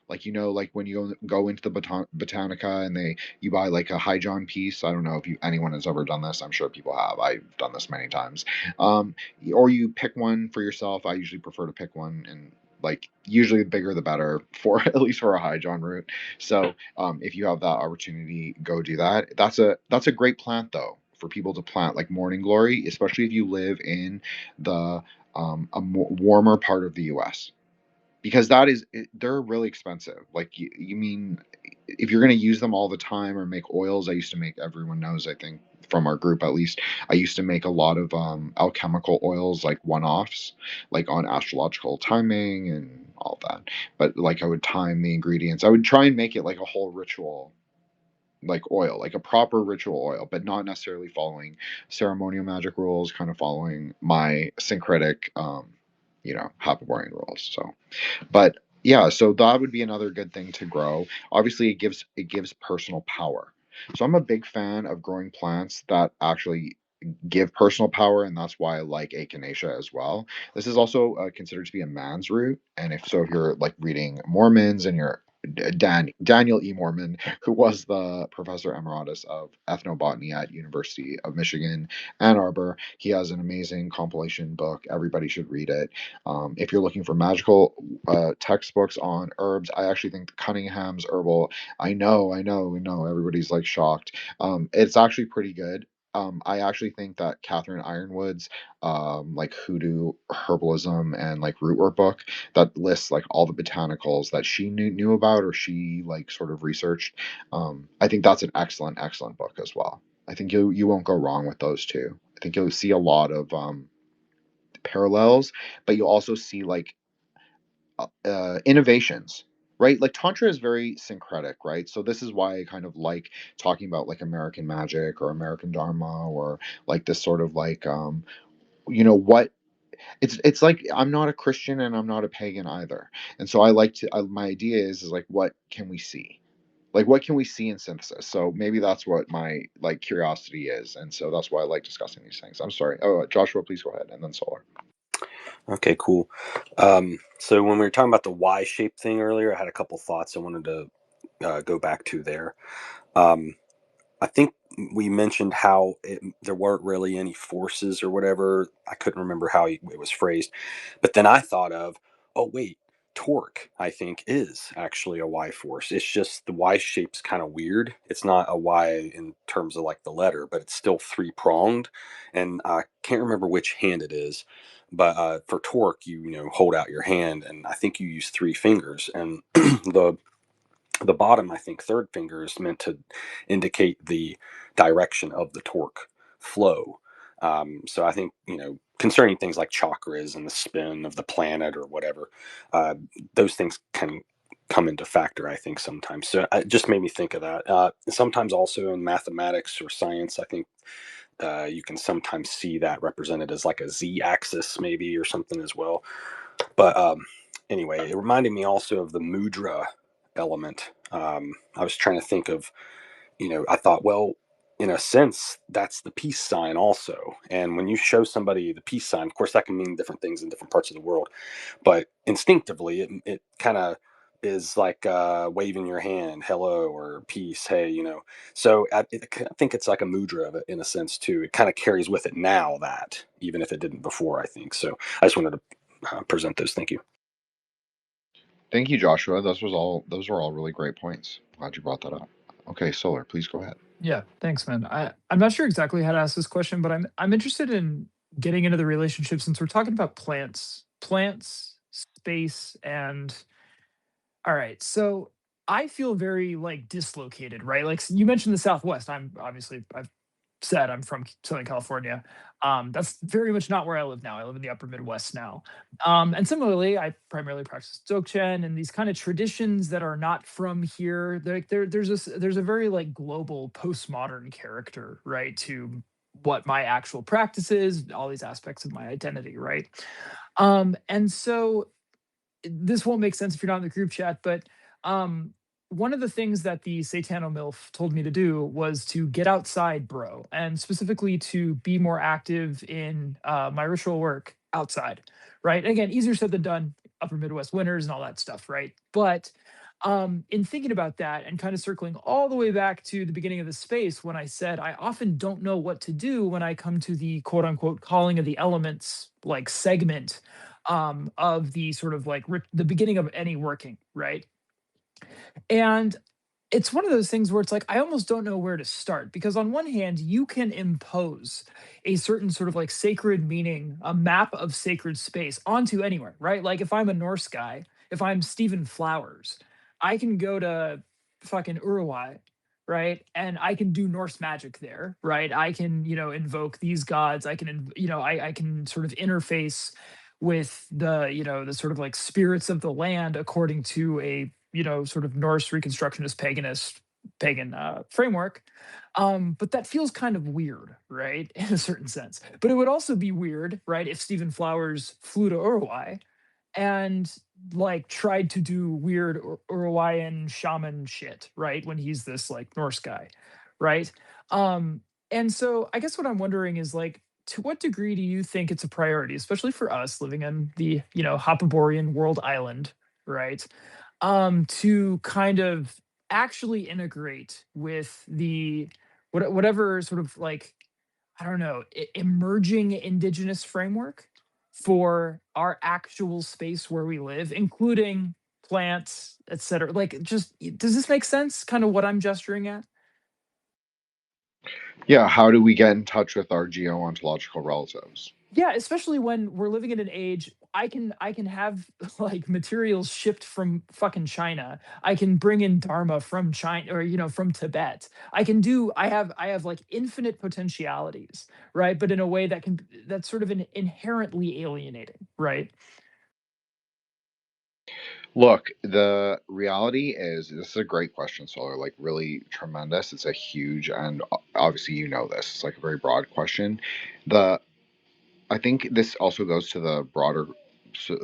like like when you go into the Botanica and you buy like a high john piece. I don't know if anyone has ever done this. I'm sure people have. I've done this many times. Or you pick one for yourself. I usually prefer to pick one, and like usually the bigger the better for at least for a high john root. So if you have that opportunity, go do that. That's a great plant though for people to plant, like morning glory, especially if you live in the warmer part of the U.S., because they're really expensive. Like you mean if you're going to use them all the time or make oils. I used to make, everyone knows, I think from our group at least, I used to make a lot of alchemical oils, like one-offs, like on astrological timing and all that. But like I would time the ingredients. I would try and make it like a whole ritual, like oil, like a proper ritual oil, but not necessarily following ceremonial magic rules, kind of following my syncretic Hapaborean rules. So but yeah, so that would be another good thing to grow. Obviously, it gives personal power. So I'm a big fan of growing plants that actually give personal power, and that's why I like echinacea as well. This is also considered to be a man's root, and if you're like reading Mormons and you're Daniel E. Mormon, who was the professor emeritus of ethnobotany at University of Michigan, Ann Arbor. He has an amazing compilation book. Everybody should read it. If you're looking for magical textbooks on herbs, I actually think Cunningham's Herbal. I know. Everybody's like shocked. It's actually pretty good. I actually think that Catherine Ironwood's like hoodoo herbalism and like root work book that lists like all the botanicals that she knew about or she like sort of researched. I think that's an excellent book as well. I think you won't go wrong with those two. I think you'll see a lot of parallels, but you'll also see like innovations, right? Like Tantra is very syncretic, right? So this is why I kind of like talking about like American magic or American Dharma or like this sort of like what it's like I'm not a Christian and I'm not a pagan either. And so I like to my idea is like what can we see? Like what can we see in synthesis? So maybe that's what my like curiosity is, and so that's why I like discussing these things. I'm sorry. Oh, Joshua, please go ahead, and then Solar.
Okay, cool. So when we were talking about the Y-shaped thing earlier, I had a couple thoughts I wanted to go back to there. I think we mentioned how there weren't really any forces or whatever. I couldn't remember how it was phrased. But then I thought of, oh, wait, torque, I think, is actually a Y force. It's just the Y shape's kind of weird. It's not a Y in terms of like the letter, but it's still three-pronged. And I can't remember which hand it is. But for torque, you hold out your hand, and I think you use three fingers. And the bottom, I think, third finger is meant to indicate the direction of the torque flow. So I think, concerning things like chakras and the spin of the planet or whatever, those things can come into factor, I think, sometimes. So it just made me think of that. Sometimes also in mathematics or science, I think You can sometimes see that represented as like a z-axis maybe or something as well. But anyway, it reminded me also of the mudra element. I was trying to think of, I thought, well, in a sense, that's the peace sign also. And when you show somebody the peace sign, of course, that can mean different things in different parts of the world. But instinctively, it kind of is like waving your hand, hello, or peace, hey, So I think it's like a mudra of it in a sense too. It kind of carries with it now that, even if it didn't before, I think. So I just wanted to present those. Thank you.
Thank you, Joshua. Those were all really great points. Glad you brought that up. Okay, Solar, please go ahead.
Yeah, thanks, man. I'm not sure exactly how to ask this question, but I'm interested in getting into the relationship since we're talking about plants, space, and all right. So I feel very like dislocated, right? Like you mentioned the Southwest. I've said I'm from Southern California. That's very much not where I live now. I live in the upper Midwest now. And similarly, I primarily practice Dzogchen and these kind of traditions that are not from here. There's a very like global postmodern character, right, to what my actual practice is, all these aspects of my identity, right? And so this won't make sense if you're not in the group chat, but um, one of the things that the Satano MILF told me to do was to get outside, bro, and specifically to be more active in my ritual work outside, right? And again, easier said than done, upper Midwest winters and all that stuff, right? But in thinking about that and kind of circling all the way back to the beginning of the space when I said I often don't know what to do when I come to the quote unquote calling of the elements like segment of the sort of like the beginning of any working, right? And it's one of those things where it's like I almost don't know where to start because on one hand you can impose a certain sort of like sacred meaning, a map of sacred space onto anywhere, right? Like if I'm a Norse guy, if I'm Stephen Flowers, I can go to fucking Uruguay, right? And I can do Norse magic there, right? I can, invoke these gods. I can, I can sort of interface with the sort of like spirits of the land according to a sort of Norse Reconstructionist pagan framework. But that feels kind of weird, right? In a certain sense. But it would also be weird, right, if Stephen Flowers flew to Uruguay and like tried to do weird Uruguayan shaman shit, right? When he's this like Norse guy, right? And so I guess what I'm wondering is like, to what degree do you think it's a priority, especially for us living on the, Hyperborean world island, right? To kind of actually integrate with the whatever sort of like I don't know emerging indigenous framework for our actual space where we live, including plants, etc. Like, just does this make sense? Kind of what I'm gesturing at.
Yeah, how do we get in touch with our geo-ontological relatives?
Yeah, especially when we're living in an age I can have like materials shipped from fucking China. I can bring in Dharma from China or from Tibet. I have like infinite potentialities, right? But in a way that's sort of inherently alienating, right?
Look, the reality is this is a great question, Solar. Like, really tremendous. It's a huge, and obviously you know this. It's like a very broad question. The I think this also goes to the broader,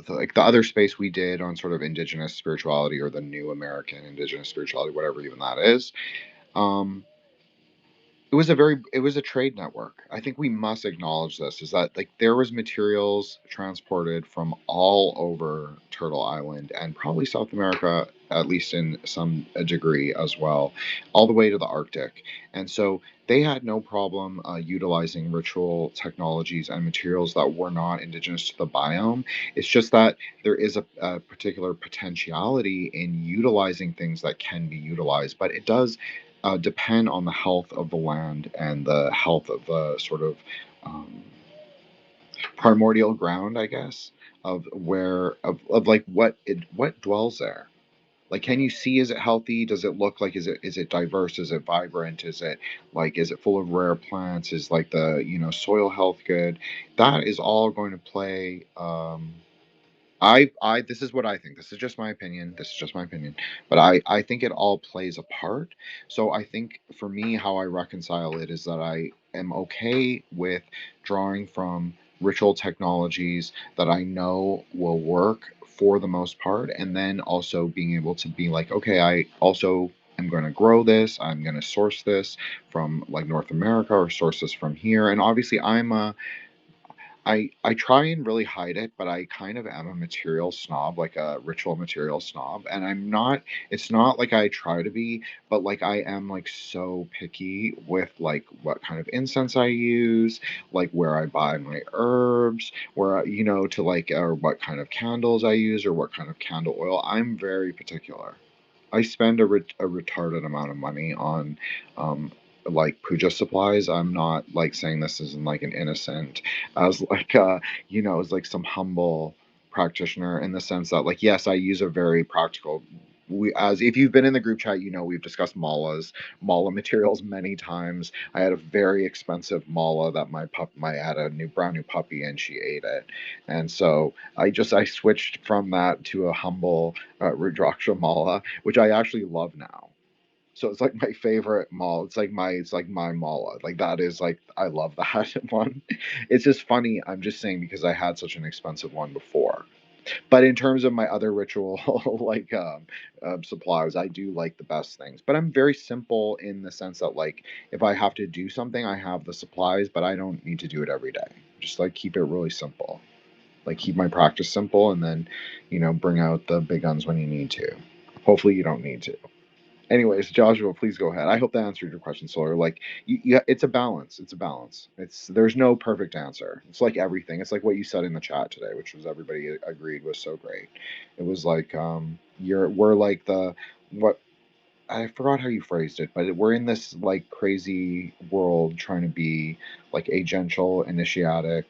like the other space we did on sort of indigenous spirituality or the new American indigenous spirituality, whatever even that is. Um, it was a trade network. I think we must acknowledge this, is that like there was materials transported from all over Turtle Island and probably South America, at least in some degree as well, all the way to the Arctic. And so they had no problem utilizing ritual technologies and materials that were not indigenous to the biome. It's just that there is a particular potentiality in utilizing things that can be utilized, but it does depend on the health of the land and the health of the sort of um, primordial ground, I guess, of where of like what dwells there. Like, can you see? Is it healthy? Does it look like? Is it diverse? Is it vibrant? Is it full of rare plants? Is like the soil health good? That is all going to play this is what I think. This is just my opinion. This is just my opinion. But I think it all plays a part. So I think for me, how I reconcile it is that I am okay with drawing from ritual technologies that I know will work for the most part, and then also being able to be like, okay, I also am going to grow this. I'm going to source this from like North America or source this from here. And obviously, I try and really hide it, but I kind of am a material snob, like a ritual material snob. And I'm not, it's not like I try to be, but like I am like so picky with like what kind of incense I use, like where I buy my herbs, to like, or what kind of candles I use or what kind of candle oil. I'm very particular. I spend a retarded amount of money on um, like puja supplies. I'm not like saying this as in like an innocent, as like as like some humble practitioner in the sense that like yes, I use a very practical. We, as if you've been in the group chat, we've discussed mala materials many times. I had a very expensive mala that my had a brand new puppy and she ate it, and so I switched from that to a humble Rudraksha mala, which I actually love now. So it's like my favorite mall. It's like my mala. Like that is like I love that one. It's just funny. I'm just saying because I had such an expensive one before. But in terms of my other ritual like supplies, I do like the best things. But I'm very simple in the sense that like if I have to do something, I have the supplies, but I don't need to do it every day. Just like keep it really simple. Like keep my practice simple, and then bring out the big guns when you need to. Hopefully you don't need to. Anyways, Joshua, please go ahead. I hope that answered your question, Solar. Like it's a balance. It's a balance. There's no perfect answer. It's like everything. It's like what you said in the chat today, which was everybody agreed was so great. It was like we're like the what I forgot how you phrased it, but we're in this like crazy world trying to be like agential, initiatic,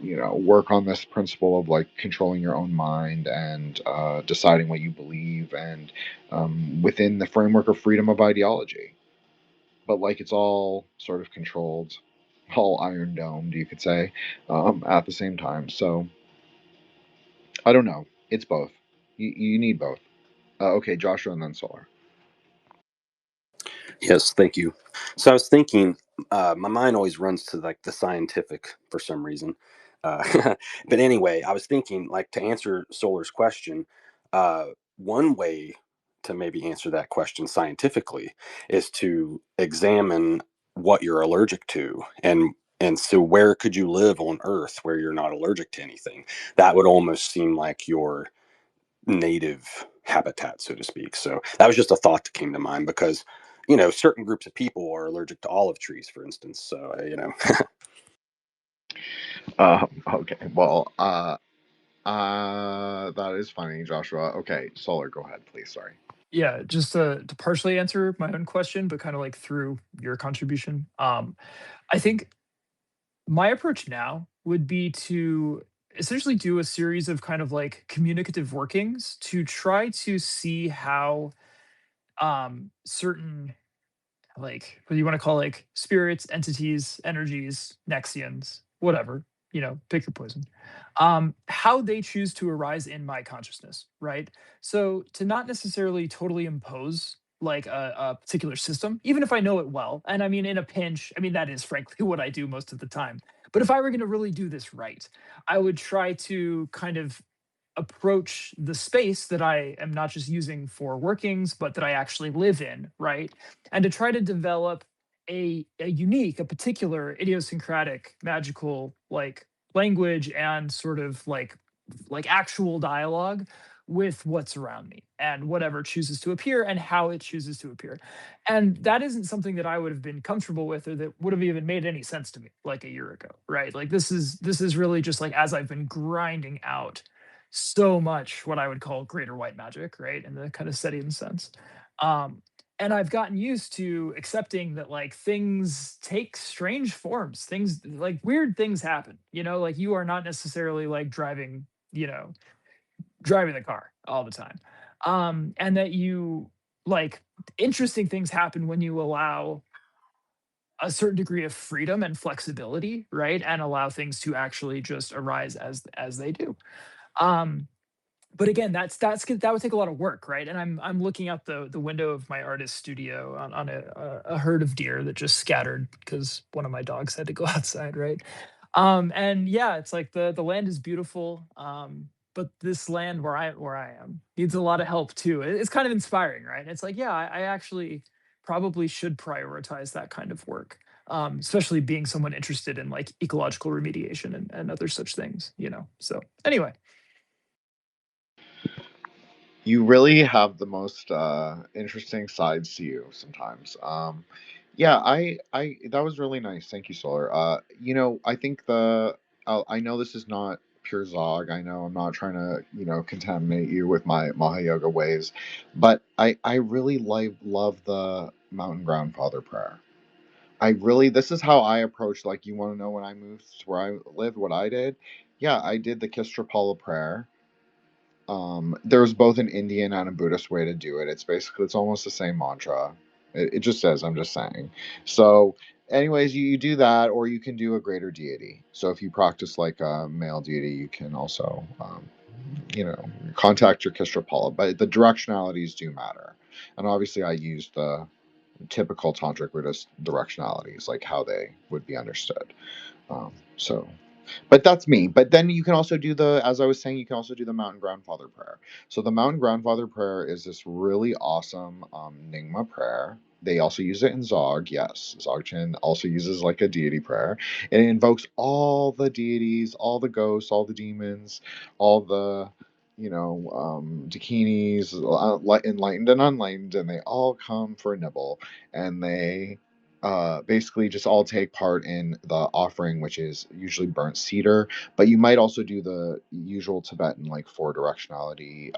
work on this principle of like controlling your own mind and deciding what you believe, and within the framework of freedom of ideology. But like it's all sort of controlled, all iron domed, you could say, at the same time. So I don't know. It's both. You need both. Okay, Joshua and then Solar.
Yes, thank you. So I was thinking, my mind always runs to like the scientific for some reason. But anyway, I was thinking, like, to answer Solar's question, one way to maybe answer that question scientifically is to examine what you're allergic to, and so where could you live on Earth where you're not allergic to anything? That would almost seem like your native habitat, so to speak. So that was just a thought that came to mind because, certain groups of people are allergic to olive trees, for instance. So,
Okay. Well, that is funny, Joshua. Okay, Solar, go ahead, please. Sorry.
Yeah, just to partially answer my own question, but kind of like through your contribution. I think my approach now would be to essentially do a series of kind of like communicative workings to try to see how certain, like, what do you want to call, like, spirits, entities, energies, Nexians, whatever, pick your poison, how they choose to arise in my consciousness, right? So to not necessarily totally impose like a particular system, even if I know it well. And I mean, in a pinch, I mean, that is frankly what I do most of the time. But if I were going to really do this right, I would try to kind of approach the space that I am not just using for workings, but that I actually live in, right? And to try to develop a unique, a particular idiosyncratic, magical like language and sort of like actual dialogue with what's around me and whatever chooses to appear and how it chooses to appear. And that isn't something that I would have been comfortable with or that would have even made any sense to me like a year ago, right? Like this is really just like as I've been grinding out so much what I would call greater white magic, right? In the kind of Setian sense. Um, and I've gotten used to accepting that like things take strange forms. Things like weird things happen, like you are not necessarily like driving the car all the time. And that you like interesting things happen when you allow a certain degree of freedom and flexibility, right? And allow things to actually just arise as they do. But again, that would take a lot of work, right? And I'm looking out the window of my artist studio on a herd of deer that just scattered because one of my dogs had to go outside, right? And yeah, it's like the land is beautiful, but this land where I am needs a lot of help too. It's kind of inspiring, right? It's like, yeah, I actually probably should prioritize that kind of work, especially being someone interested in like ecological remediation and other such things, you know. So anyway.
You really have the most interesting sides to you sometimes. Yeah, I that was really nice. Thank you, Solar. I think I know this is not pure Zog. I know I'm not trying to, contaminate you with my Maha Yoga ways, but I really love the Mountain Grandfather prayer. This is how I approach. Like, you want to know when I moved to where I lived, what I did? Yeah, I did the Kistrapala prayer. There's both an Indian and a Buddhist way to do it. It's almost the same mantra. It just says, I'm just saying. So, anyways, you do that, or you can do a greater deity. So if you practice like a male deity, you can also, contact your Kistrapala. But the directionalities do matter. And obviously, I used the typical tantric Buddhist directionalities, like how they would be understood. So, but that's me. But then you can also do as I was saying, you can also do the Mountain Grandfather prayer. So the Mountain Grandfather prayer is this really awesome Nyingma prayer. They also use it in Zog. Yes, Dzogchen also uses like a deity prayer. And it invokes all the deities, all the ghosts, all the demons, all the dakinis, enlightened and unenlightened, and they all come for a nibble, and they basically just all take part in the offering, which is usually burnt cedar. But you might also do the usual Tibetan like four directionality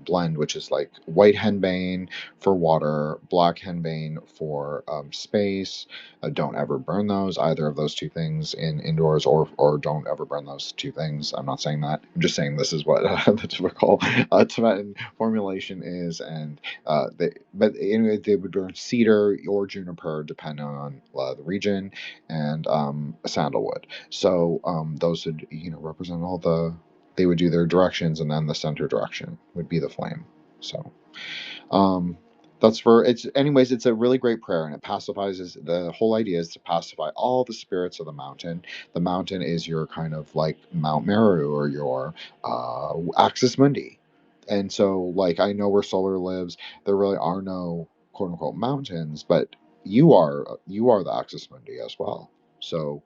blend, which is like white henbane for water, black henbane for space. Don't ever burn those, either of those two things in indoors, or don't ever burn those two things. I'm not saying that. I'm just saying this is what the typical Tibetan formulation is, and but anyway, they would burn cedar or juniper, depending on the region, and sandalwood. So those would represent all the. They would do their directions, and then the center direction would be the flame. So that's for it's. Anyways, it's a really great prayer, and it pacifies. The whole idea is to pacify all the spirits of the mountain. The mountain is your kind of like Mount Meru or your Axis Mundi. And so, like, I know where Solar lives, there really are no quote unquote mountains, but you are the Axis Mundi as well. So,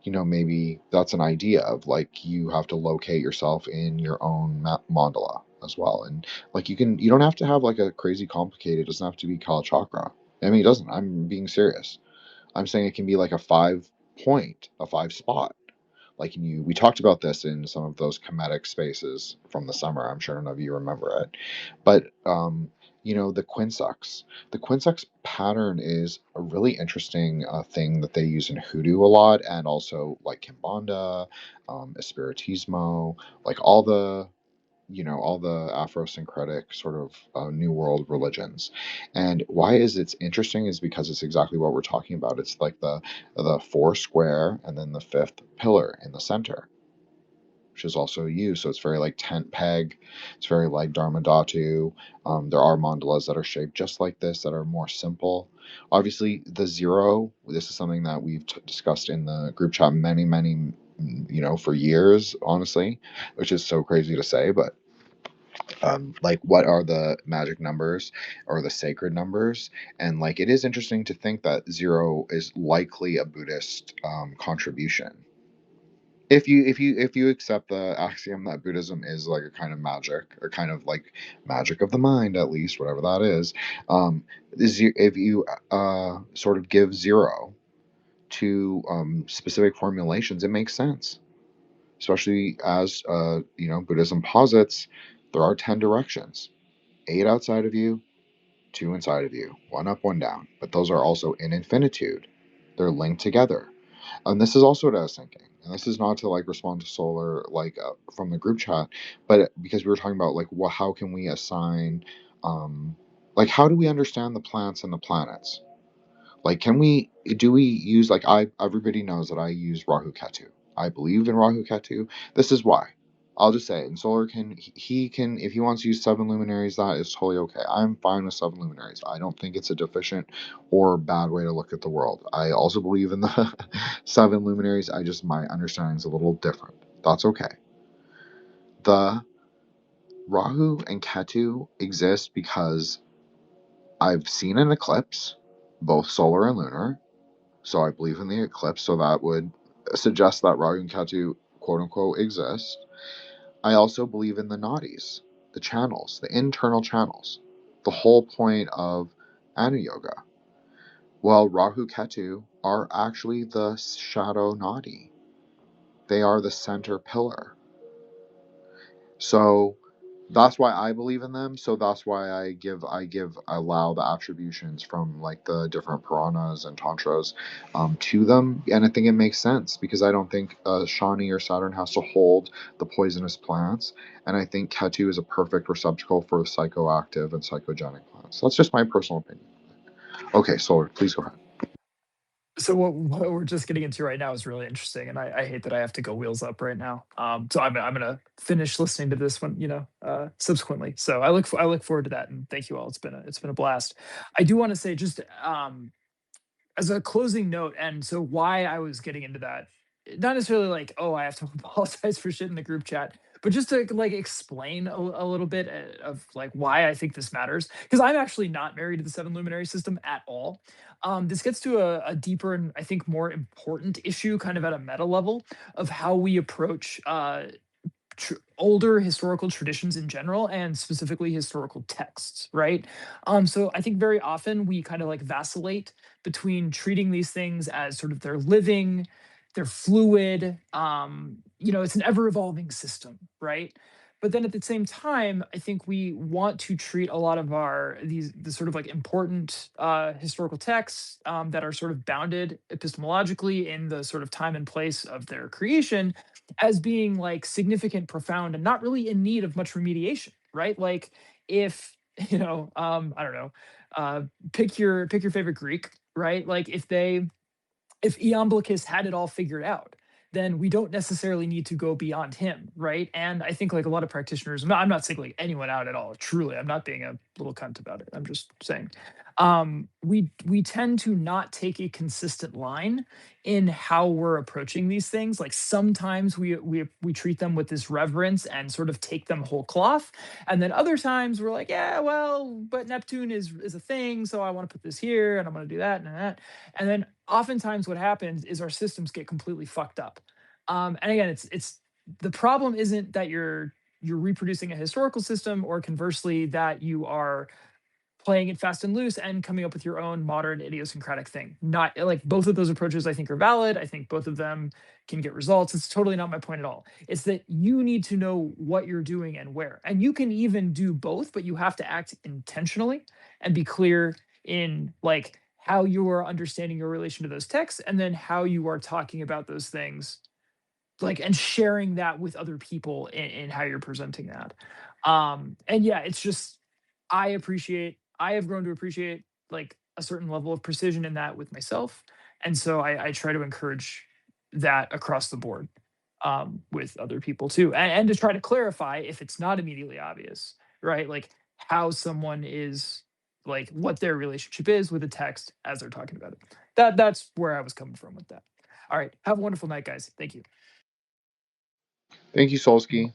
maybe that's an idea of like you have to locate yourself in your own mandala as well. And like you don't have to have like a crazy complicated. It doesn't have to be Kalachakra. I mean, it doesn't. I'm being serious. I'm saying it can be like a 5 spot. Like we talked about this in some of those comedic spaces from the summer. I'm sure none of you remember it, but the Quinsux. The Quinsux pattern is a really interesting thing that they use in hoodoo a lot, and also like Kimbanda, Espiritismo, like all the Afrosyncretic sort of New World religions. And why is it's interesting is because it's exactly what we're talking about. It's like the four square and then the fifth pillar in the center, which is also used. So it's very like tent peg. It's very like Dharma Dhatu. There are mandalas that are shaped just like this that are more simple. Obviously, the zero. This is something that we've discussed in the group chat many, for years, honestly, which is so crazy to say, but like what are the magic numbers or the sacred numbers, and like it is interesting to think that zero is likely a Buddhist contribution if you accept the axiom that Buddhism is like a kind of magic, or kind of like magic of the mind, at least whatever that is. If you sort of give zero to specific formulations, it makes sense, especially as Buddhism posits there are 10 directions, 8 outside of you, 2 inside of you, 1 up, 1 down, but those are also in infinitude. They're linked together. And this is also what I was thinking, and this is not to like respond to Solar like from the group chat, but because we were talking about like how can we assign like how do we understand the plants and the planets? Like, do we use like everybody knows that I use Rahu Ketu. I believe in Rahu Ketu. This is why. I'll just say it. And Solar he can, if he wants to use 7 luminaries, that is totally okay. I'm fine with 7 luminaries. I don't think it's a deficient or bad way to look at the world. I also believe in the 7 luminaries. My understanding is a little different. That's okay. The Rahu and Ketu exist because I've seen an eclipse, both solar and lunar. So I believe in the eclipse. So that would suggest that Rahu and Ketu, quote unquote, exist. I also believe in the nadis, the channels, the internal channels, the whole point of Anu Yoga. Well, Rahu Ketu are actually the shadow nadi. They are the center pillar. So that's why I believe in them. So that's why I allow the attributions from like the different Puranas and Tantras to them. And I think it makes sense because I don't think Shani or Saturn has to hold the poisonous plants. And I think Ketu is a perfect receptacle for psychoactive and psychogenic plants. That's just my personal opinion. Okay, Solar, please go ahead.
So what we're just getting into right now is really interesting, and I hate that I have to go wheels up right now. So I'm gonna finish listening to this one, subsequently. So I look forward to that, and thank you all. It's been a blast. I do want to say just as a closing note, and so why I was getting into that, not necessarily like, oh, I have to apologize for shit in the group chat, but just to like explain a little bit of like why I think this matters. Because I'm actually not married to the 7 luminary system at all. This gets to a deeper and I think more important issue, kind of at a meta level, of how we approach older historical traditions in general, and specifically historical texts, right? So I think very often we kind of like vacillate between treating these things as sort of they're living, they're fluid, it's an ever evolving system, right? But then at the same time, I think we want to treat a lot of the sort of like important historical texts that are sort of bounded epistemologically in the sort of time and place of their creation as being like significant, profound, and not really in need of much remediation, right? Like if I don't know, pick your favorite Greek, right? Like if Iamblichus had it all figured out, then we don't necessarily need to go beyond him, right? And I think like a lot of practitioners, I'm not singling anyone out at all. Truly, I'm not being a little cunt about it. I'm just saying, we tend to not take a consistent line in how we're approaching these things. Like sometimes we treat them with this reverence and sort of take them whole cloth, and then other times we're like, yeah, well, but Neptune is a thing, so I want to put this here and I'm going to do that and that. And then oftentimes what happens is our systems get completely fucked up. And again, it's the problem isn't that you're reproducing a historical system, or conversely that you are playing it fast and loose and coming up with your own modern idiosyncratic thing. Not like both of those approaches I think are valid. I think both of them can get results. It's totally not my point at all. It's that you need to know what you're doing and where. And you can even do both, but you have to act intentionally and be clear in like how you are understanding your relation to those texts, and then how you are talking about those things, like, and sharing that with other people in how you're presenting that. And yeah, it's just I have grown to appreciate like a certain level of precision in that with myself, and so I try to encourage that across the board with other people too, and to try to clarify if it's not immediately obvious, right? Like how someone is, like what their relationship is with the text as they're talking about it. That's where I was coming from with that. All right, have a wonderful night, guys. Thank you.
Thank you, Solsky.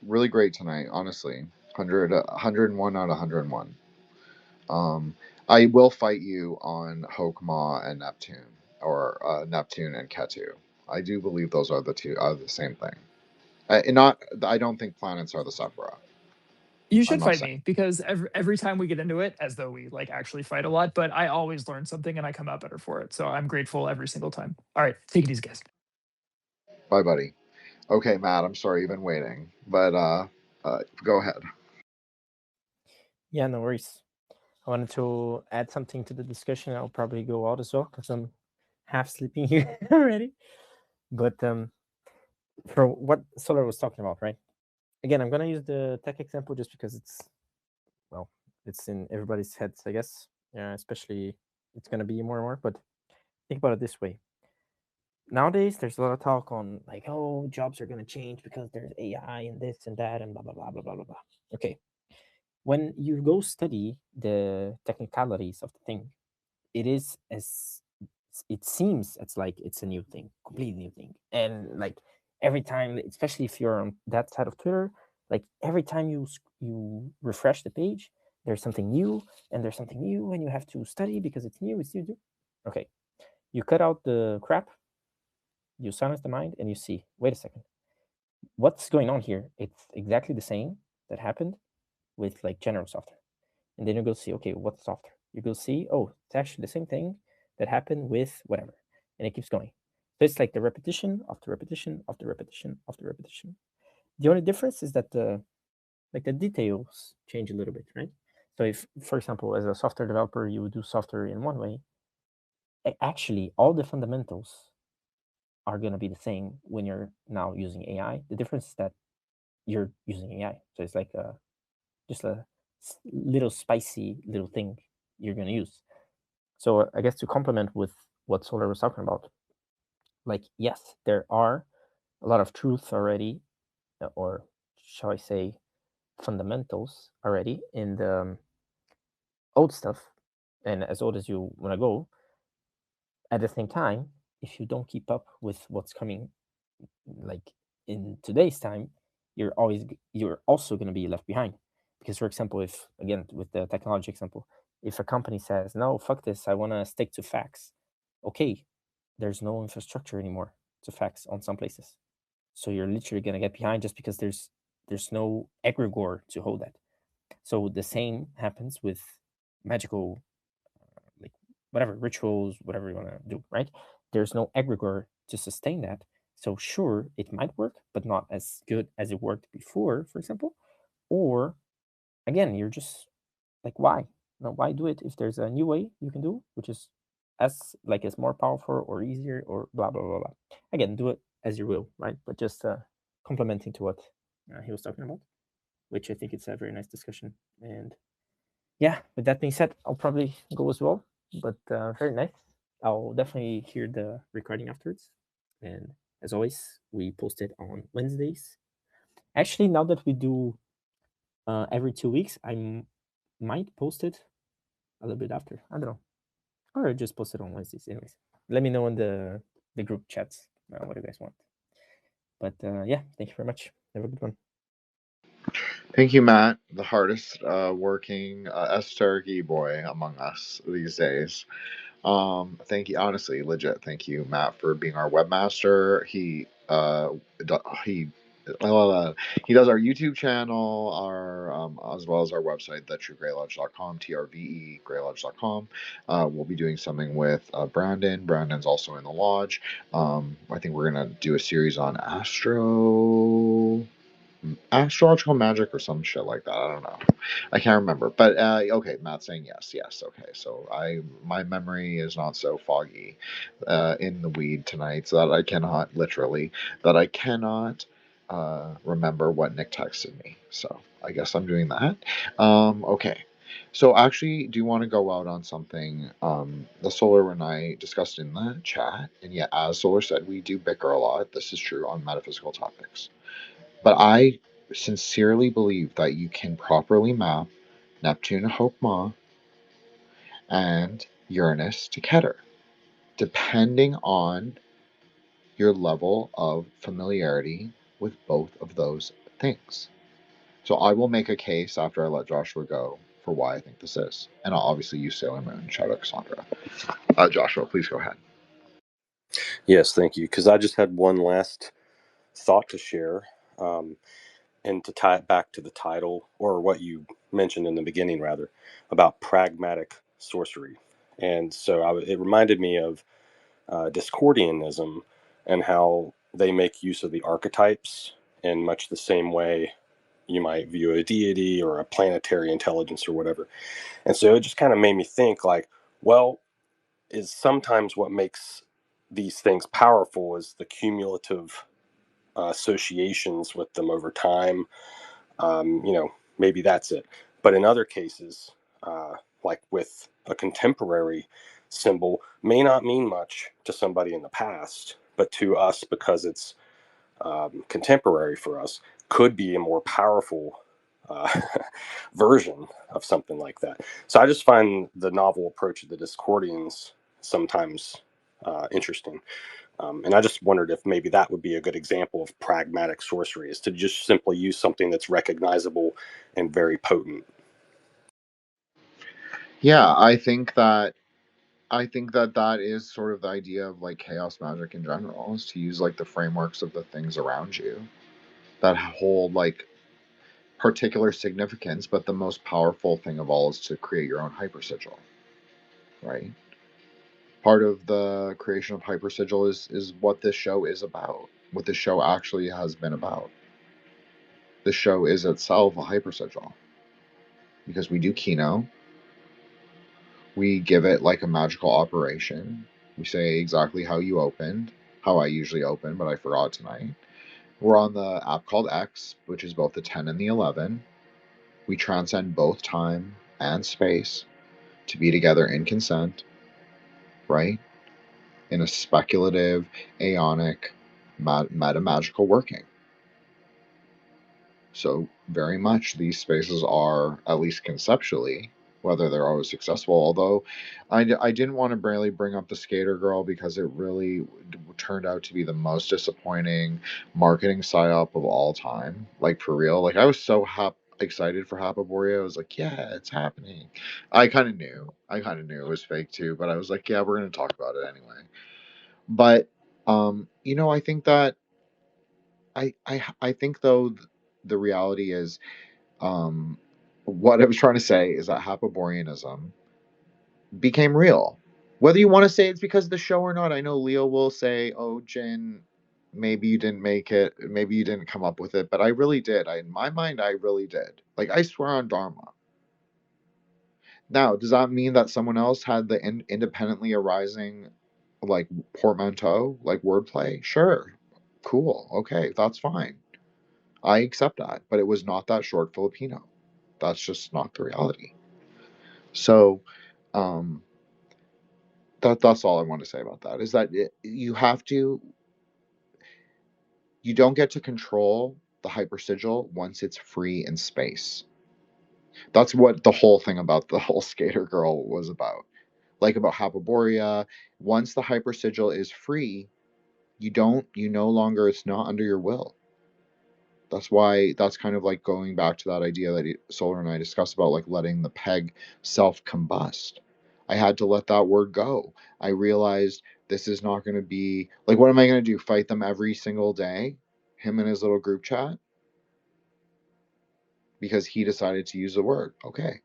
Really great tonight, honestly. 101 out of 101. I will fight you on Hokmah and Neptune, or Neptune and Ketu. I do believe those are the same thing. I don't think planets are the Sephira.
You should fight me, because every time we get into it, as though we like actually fight a lot, but I always learn something and I come out better for it. So I'm grateful every single time. All right, take it easy, guys.
Bye, buddy. Okay, Matt, I'm sorry you've been waiting, but go ahead.
Yeah, no worries. I wanted to add something to the discussion. I'll probably go out as well because I'm half sleeping here already. But for what Solar was talking about, right? Again, I'm gonna use the tech example just because it's in everybody's heads, I guess. Especially it's gonna be more and more. But think about it this way: nowadays there's a lot of talk on like, oh, jobs are going to change because there's AI and this and that and blah blah blah blah blah blah blah. Okay, when you go study the technicalities of the thing, it is as it seems it's like it's a new thing, completely new thing, and like every time, especially if you're on that side of Twitter, like every time you refresh the page, there's something new, and there's something new, and you have to study because it's new. It's new. Okay, you cut out the crap, you silence the mind, and you see, wait a second, what's going on here? It's exactly the same that happened with like general software. And then you go see, okay, what's software? You go see, oh, it's actually the same thing that happened with whatever. And it keeps going. So it's like the repetition of the repetition of the repetition of the repetition. The only difference is that the details change a little bit, right? So if, for example, as a software developer, you would do software in one way, actually all the fundamentals are going to be the same when you're now using AI. The difference is that you're using AI. So it's like just a little spicy little thing you're going to use. So I guess to complement with what Solar was talking about, like, yes, there are a lot of truth already, or shall I say, fundamentals already in the old stuff, and as old as you want to go. At the same time, if you don't keep up with what's coming, like in today's time, you're also going to be left behind. Because, for example, if again with the technology example, if a company says, no, fuck this, I want to stick to facts, okay, there's no infrastructure anymore to facts on some places, so you're literally going to get behind just because there's no egregore to hold that. So the same happens with magical, like whatever rituals, whatever you want to do, right? There's no egregore to sustain that. So sure, it might work, but not as good as it worked before, for example. Or again, you're just like, why? No, why do it if there's a new way you can do, which is as more powerful or easier or blah blah blah blah. Again, do it as you will, right? But just complementing to what he was talking about, which I think it's a very nice discussion. And yeah, with that being said, I'll probably go as well. But very nice. I'll definitely hear the recording afterwards. And as always, we post it on Wednesdays. Actually, now that we do every 2 weeks, I might post it a little bit after. I don't know. Or just post it on Wednesdays. Anyways, let me know in the group chats what you guys want. But yeah, thank you very much. Have a good one.
Thank you, Matt, the hardest working Estargi boy among us these days. Thank you, honestly, legit. Thank you, Matt, for being our webmaster. He he does our YouTube channel, our as well as our website, thetruegraylodge.com, TRVE graylodge.com. We'll be doing something with Brandon. Brandon's also in the lodge. I think we're gonna do a series on astrological magic or some shit like that. I don't know. I can't remember. But okay, Matt's saying yes, yes. Okay, so my memory is not so foggy in the weed tonight, so that I cannot remember what Nick texted me. So I guess I'm doing that. Okay. So actually, do you want to go out on something? The Solar and I discussed in the chat, and yeah, as Solar said, we do bicker a lot. This is true on metaphysical topics. But I sincerely believe that you can properly map Neptune to Hokmah and Uranus to Keter, depending on your level of familiarity with both of those things. So I will make a case after I let Joshua go for why I think this is. And I'll obviously use Sailor Moon. Shout out Cassandra. Joshua, please go ahead.
Yes, thank you. Because I just had one last thought to share, and to tie it back to the title, or what you mentioned in the beginning, rather, about pragmatic sorcery. And so it reminded me of Discordianism and how they make use of the archetypes in much the same way you might view a deity or a planetary intelligence or whatever. And so it just kind of made me think, like, well, is sometimes what makes these things powerful is the cumulative associations with them over time. Maybe that's it. But in other cases, like with a contemporary symbol, may not mean much to somebody in the past, but to us, because it's contemporary for us, could be a more powerful version of something like that. So I just find the novel approach of the Discordians sometimes interesting. And I just wondered if maybe that would be a good example of pragmatic sorcery, is to just simply use something that's recognizable and very potent.
Yeah, I think that that is sort of the idea of like chaos magic in general, is to use like the frameworks of the things around you that hold like particular significance, but the most powerful thing of all is to create your own hypersigil, right? Part of the creation of hypersigil is what this show is about, what this show actually has been about. The show is itself a hypersigil, because we do Kino, we give it like a magical operation, we say exactly how you opened, how I usually open, but I forgot tonight. We're on the app called X, which is both the 10 and the 11. We transcend both time and space to be together in consent, right? In a speculative, aeonic, metamagical working. So very much these spaces are, at least conceptually, whether they're always successful, although I didn't want to really bring up the skater girl because it really turned out to be the most disappointing marketing psyop of all time. Like, for real. Like, I was so excited for Hapaboria. I was like, yeah, it's happening. I kind of knew it was fake too, but I was like, yeah, we're going to talk about it anyway. But I think that I think though the reality is, what I was trying to say is that Hapaborianism became real. Whether you want to say it's because of the show or not, I know Leo will say, "Oh, Jin, maybe you didn't make it, maybe you didn't come up with it," but I really did. In my mind, I really did. Like, I swear on Dharma. Now, does that mean that someone else had the independently arising, like, portmanteau, like wordplay? Sure, cool, okay, that's fine. I accept that, but it was not that short Filipino. That's just not the reality. So, um, that's all I want to say about that. Is that you don't get to control the hypersigil once it's free in space. That's what the whole thing about the whole skater girl was about. Like about Hapaboria, once the hypersigil is free, you no longer, it's not under your will. That's why, that's kind of like going back to that idea that Solar and I discussed about like letting the peg self-combust. I had to let that word go. I realized this is not going to be, like, what am I going to do? Fight them every single day? Him and his little group chat? Because he decided to use the word. Okay.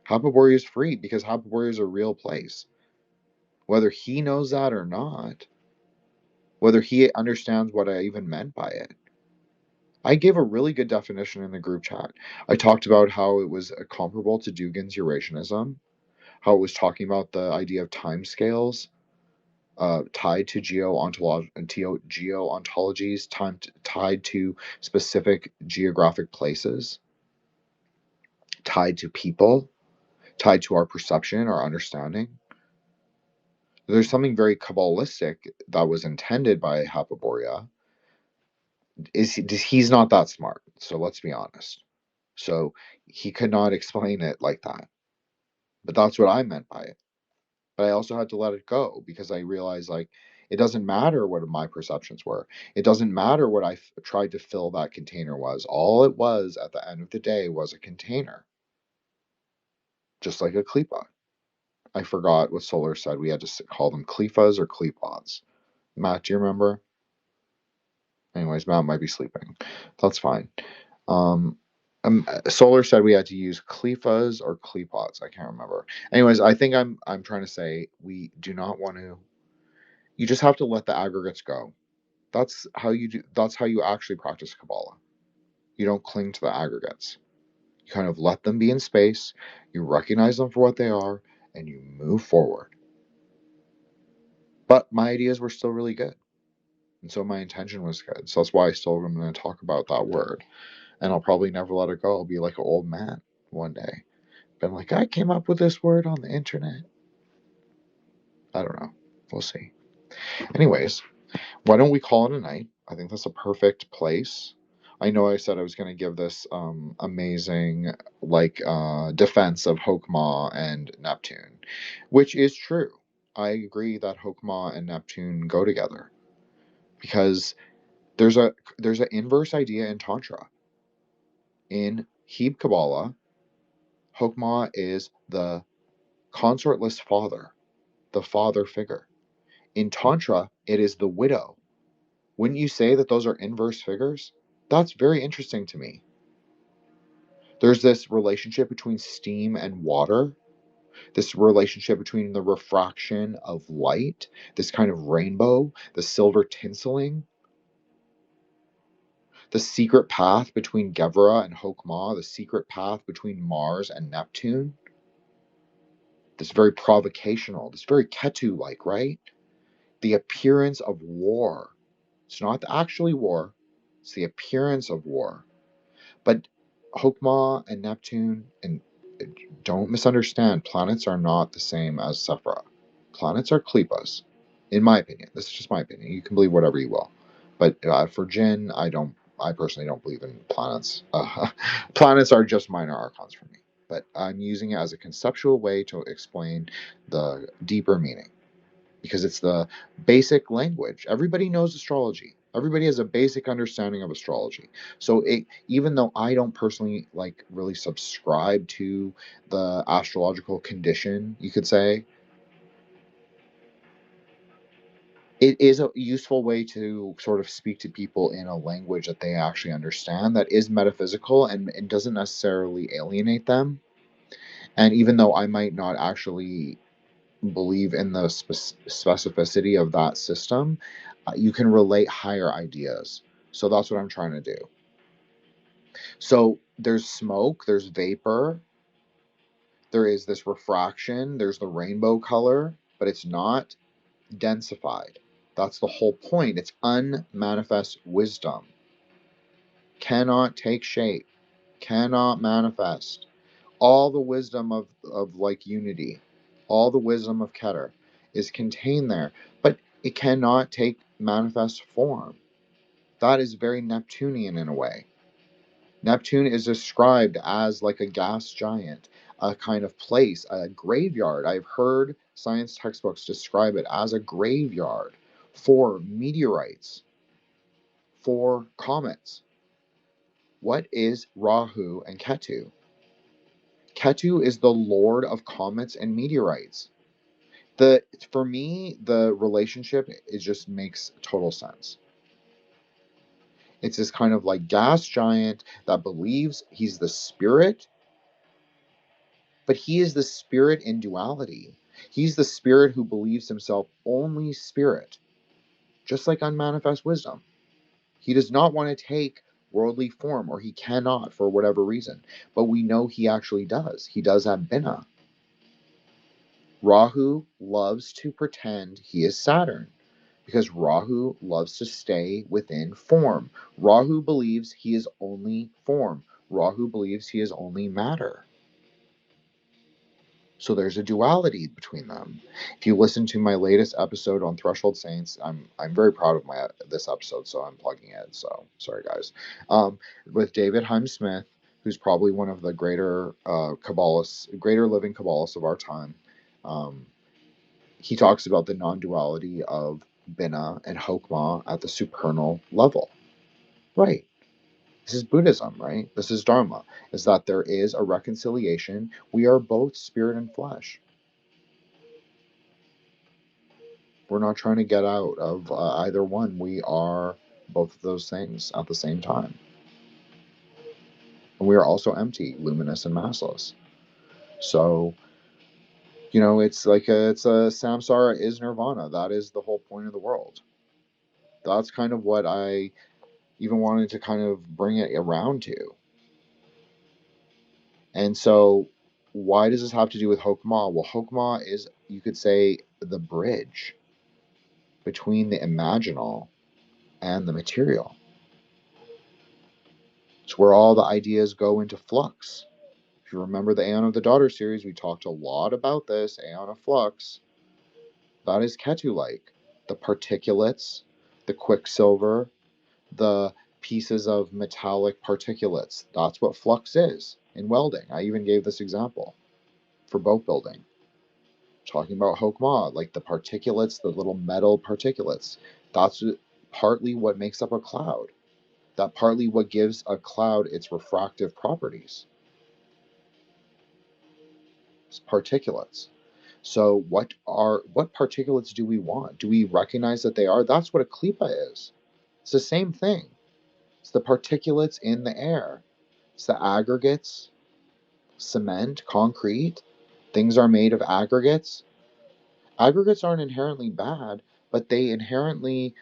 Hapaboria is free because Hapaboria is a real place. Whether he knows that or not, whether he understands what I even meant by it, I gave a really good definition in the group chat. I talked about how it was comparable to Dugin's Eurasianism, how it was talking about the idea of time scales tied to geo-ontologies, tied to specific geographic places, tied to people, tied to our perception, our understanding. There's something very Kabbalistic that was intended by Hapaboria. He's not that smart, so let's be honest. So he could not explain it like that. But that's what I meant by it. But I also had to let it go because I realized, like, it doesn't matter what my perceptions were. It doesn't matter what I tried to fill that container was. All it was at the end of the day was a container. Just like a klipa. I forgot what Solar said. We had to call them klifas or klipods. Matt, do you remember? Anyways, Matt might be sleeping. That's fine. Solar said we had to use klifas or klepods. I can't remember. Anyways, I think I'm trying to say we do not want to. You just have to let the aggregates go. That's how you do. That's how you actually practice Kabbalah. You don't cling to the aggregates. You kind of let them be in space. You recognize them for what they are, and you move forward. But my ideas were still really good, and so my intention was good. So that's why I still am going to talk about that word. And I'll probably never let it go. I'll be like an old man one day. Been like, I came up with this word on the internet. I don't know. We'll see. Anyways, Why don't we call it a night? I think that's a perfect place. I know I said I was going to give this amazing defense of Hokmah and Neptune, which is true. I agree that Hokmah and Neptune go together because there's an inverse idea in Tantra. In Heb Kabbalah, Hokmah is the consortless father, the father figure. In Tantra, it is the widow. Wouldn't you say that those are inverse figures? That's very interesting to me. There's this relationship between steam and water, this relationship between the refraction of light, this kind of rainbow, the silver tinseling, the secret path between Gevra and Hokmah, the secret path between Mars and Neptune. This very provocational, this very Ketu-like, right? The appearance of war. It's not actually war, it's the appearance of war. But Hokmah and Neptune, and don't misunderstand, planets are not the same as Sephira. Planets are klipas, in my opinion. This is just my opinion. You can believe whatever you will. But for Jin, I personally don't believe in planets. Planets are just minor archons for me. But I'm using it as a conceptual way to explain the deeper meaning, because it's the basic language. Everybody knows astrology. Everybody has a basic understanding of astrology. So even though I don't personally really subscribe to the astrological condition, you could say, it is a useful way to sort of speak to people in a language that they actually understand, that is metaphysical and doesn't necessarily alienate them. And even though I might not actually believe in the specificity of that system, you can relate higher ideas. So that's what I'm trying to do. So there's smoke, there's vapor, there is this refraction, there's the rainbow color, but it's not densified. That's the whole point. It's unmanifest wisdom. Cannot take shape, cannot manifest. All the wisdom of unity, all the wisdom of Keter is contained there, but it cannot take manifest form. That is very Neptunian in a way. Neptune is described as like a gas giant, a kind of place, a graveyard. I've heard science textbooks describe it as a graveyard for meteorites, for comets. What is Rahu and Ketu? Ketu is the lord of comets and meteorites. For me, the relationship, it just makes total sense. It's this kind of like gas giant that believes he's the spirit, but he is the spirit in duality. He's the spirit who believes himself only spirit, just like unmanifest wisdom. He does not want to take worldly form, or he cannot for whatever reason, but we know he actually does. He does have Bina. Rahu loves to pretend he is Saturn, because Rahu loves to stay within form. Rahu believes he is only form. Rahu believes he is only matter. So there's a duality between them. If you listen to my latest episode on Threshold Saints, I'm very proud of this episode, so I'm plugging it. So sorry, guys. With David Heim Smith, who's probably one of the greater living Kabbalists of our time. He talks about the non-duality of Bina and Hokmah at the supernal level. Right. This is Buddhism, right? This is Dharma, is that there is a reconciliation. We are both spirit and flesh. We're not trying to get out of either one. We are both of those things at the same time. And we are also empty, luminous, and massless. So, it's like it's a samsara is nirvana. That is the whole point of the world. That's kind of what I even wanted to kind of bring it around to. And so, why does this have to do with Hokmah? Well, Hokmah is, you could say, the bridge between the imaginal and the material. It's where all the ideas go into flux. If you remember the Aeon of the Daughter series, we talked a lot about this, Aeon of Flux. That is Ketu-like. The particulates, the quicksilver, the pieces of metallic particulates. That's what flux is in welding. I even gave this example for boat building. Talking about Hokmah, like the particulates, the little metal particulates. That's partly what makes up a cloud. That partly what gives a cloud its refractive properties. It's particulates. So what particulates do we want? Do we recognize that they are? That's what a klipa is. It's the same thing. It's the particulates in the air. It's the aggregates, cement, concrete. Things are made of aggregates. Aggregates aren't inherently bad, but they inherently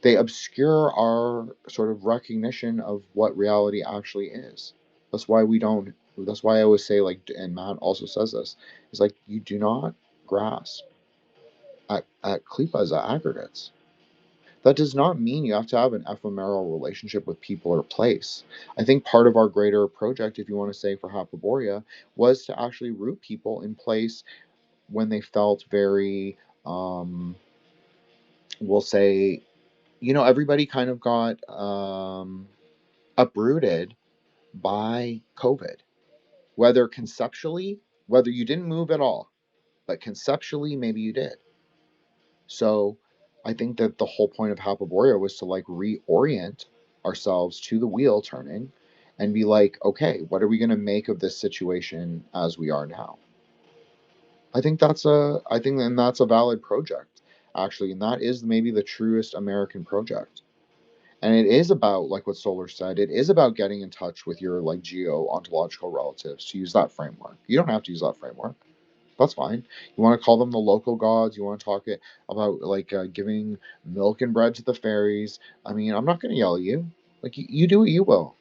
they obscure our sort of recognition of what reality actually is. That's why we don't. That's why I always say, like, and Matt also says this, is like, you do not grasp at klipas, at aggregates. That does not mean you have to have an ephemeral relationship with people or place. I think part of our greater project, if you want to say, for Hyperborea, was to actually root people in place when they felt very, we'll say, everybody kind of got uprooted by COVID. Whether conceptually, whether you didn't move at all, but conceptually, maybe you did. So I think that the whole point of Hyperborea was to like reorient ourselves to the wheel turning and be like, okay, what are we going to make of this situation as we are now? I think that's a valid project, actually, and that is maybe the truest American project. And it is about, like what Solar said, it is about getting in touch with your like geo-ontological relatives, to use that framework. You don't have to use that framework. That's fine. You want to call them the local gods. You want to talk about like giving milk and bread to the fairies. I mean, I'm not going to yell at you. Like, you do what you will.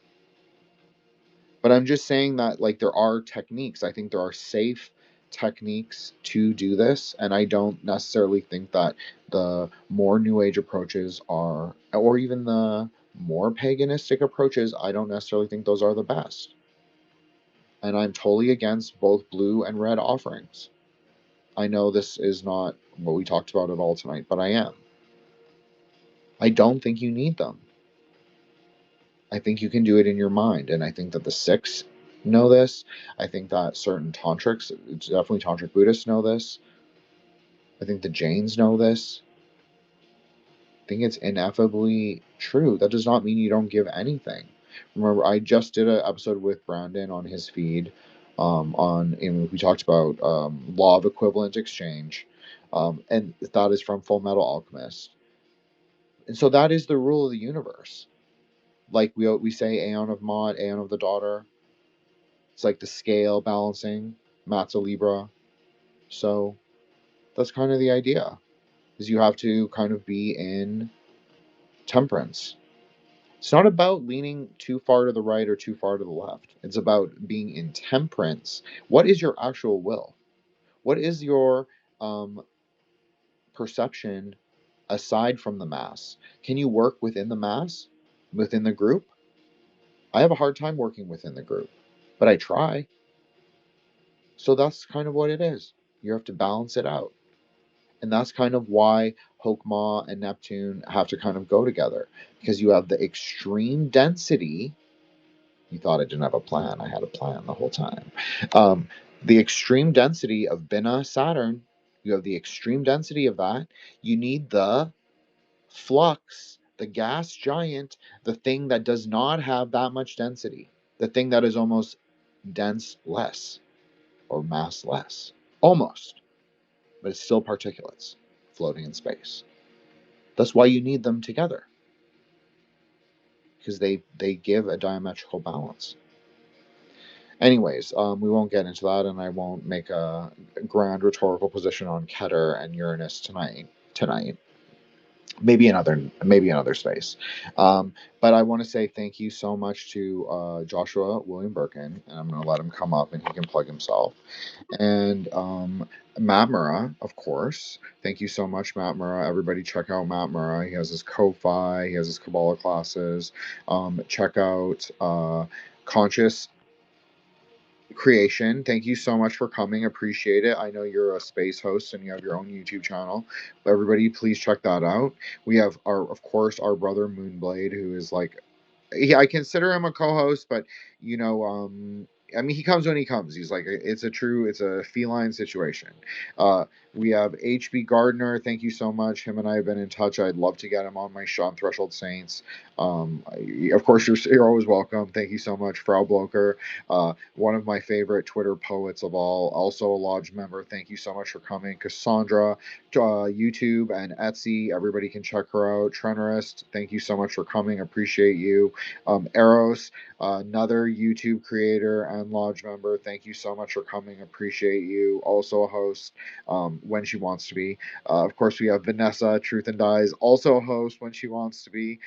But I'm just saying that, like, there are techniques. I think there are safe techniques to do this, and I don't necessarily think that the more New Age approaches are, or even the more paganistic approaches, I don't necessarily think those are the best. And I'm totally against both blue and red offerings. I know this is not what we talked about at all tonight, but I am. I don't think you need them. I think you can do it in your mind, and I think that the Sikhs know this. I think that certain tantrics, definitely tantric Buddhists, know this. I think the Jains know this. I think it's ineffably true. That does not mean you don't give anything. Remember, I just did an episode with Brandon on his feed. We talked about law of equivalent exchange, and that is from Full Metal Alchemist. And so that is the rule of the universe. Like we say, Aeon of Maud, Aeon of the Daughter. It's like the scale balancing, Matza Libra. So that's kind of the idea, is you have to kind of be in temperance. It's not about leaning too far to the right or too far to the left. It's about being in temperance. What is your actual will? What is your perception aside from the mass? Can you work within the mass, within the group? I have a hard time working within the group, but I try. So that's kind of what it is. You have to balance it out. And that's kind of why Hokmah and Neptune have to kind of go together, because you have the extreme density. You thought I didn't have a plan. I had a plan the whole time. The extreme density of Binah, Saturn, you have the extreme density of that. You need the flux, the gas giant, the thing that does not have that much density, the thing that is almost dense less or mass less. Almost. But it's still particulates floating in space. That's why you need them together, because they give a diametrical balance. Anyways, we won't get into that, and I won't make a grand rhetorical position on Keter and Uranus tonight. Maybe another space. But I want to say thank you so much to Joshua William Birkin, and I'm going to let him come up and he can plug himself. And Matt Murrah, of course. Thank you so much, Matt Murrah. Everybody check out Matt Murrah. He has his Ko-Fi. He has his Kabbalah classes. Check out Conscious Creation, thank you so much for coming. Appreciate it. I know you're a space host and you have your own YouTube channel. But everybody, please check that out. We have of course, our brother Moonblade, who is like, I consider him a co-host, but you know, I mean, he comes when he comes. He's like, it's a feline situation. Uh, we have HB Gardner. Thank you so much. Him and I have been in touch. I'd love to get him on my show on Threshold Saints. Of course, you're always welcome. Thank you so much, Frau Bloker. One of my favorite Twitter poets of all, also a lodge member. Thank you so much for coming, Cassandra. YouTube and Etsy, everybody can check her out. Trenorist, thank you so much for coming. Appreciate you. Eros, another YouTube creator and lodge member, thank you so much for coming. Appreciate you. Also a host when she wants to be. Of course, we have Vanessa, Truth and Dies, also a host when she wants to be.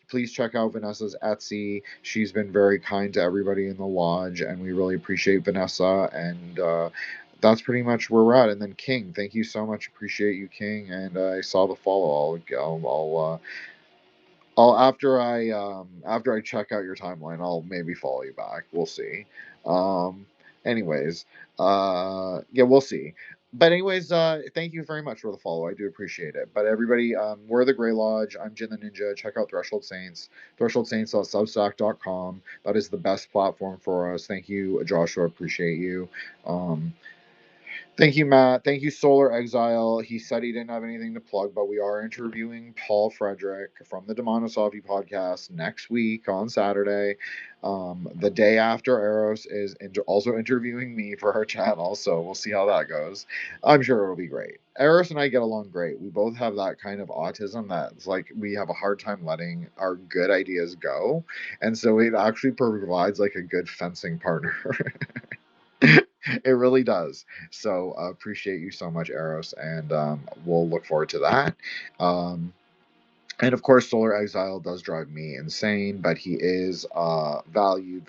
Please check out Vanessa's Etsy. She's been very kind to everybody in the lodge, and we really appreciate Vanessa. And that's pretty much where we're at. And then King, thank you so much. Appreciate you, King. And I saw the follow. I'll after I check out your timeline, I'll maybe follow you back. We'll see. Anyways, yeah, we'll see. But anyways, thank you very much for the follow. I do appreciate it. But everybody, we're the Grey Lodge. I'm Jin the Ninja. Check out Threshold Saints. ThresholdSaints.substack.com. That is the best platform for us. Thank you, Joshua. Appreciate you. Thank you, Matt. Thank you, Solar Exile. He said he didn't have anything to plug, but we are interviewing Paul Frederick from the Demonosophie podcast next week on Saturday. The day after Eros is also interviewing me for her channel, so we'll see how that goes. I'm sure it'll be great. Eros and I get along great. We both have that kind of autism that's like we have a hard time letting our good ideas go, and so it actually provides like a good fencing partner. It really does. So appreciate you so much, Eros, and we'll look forward to that. And of course, Solar Exile does drive me insane, but he is a valued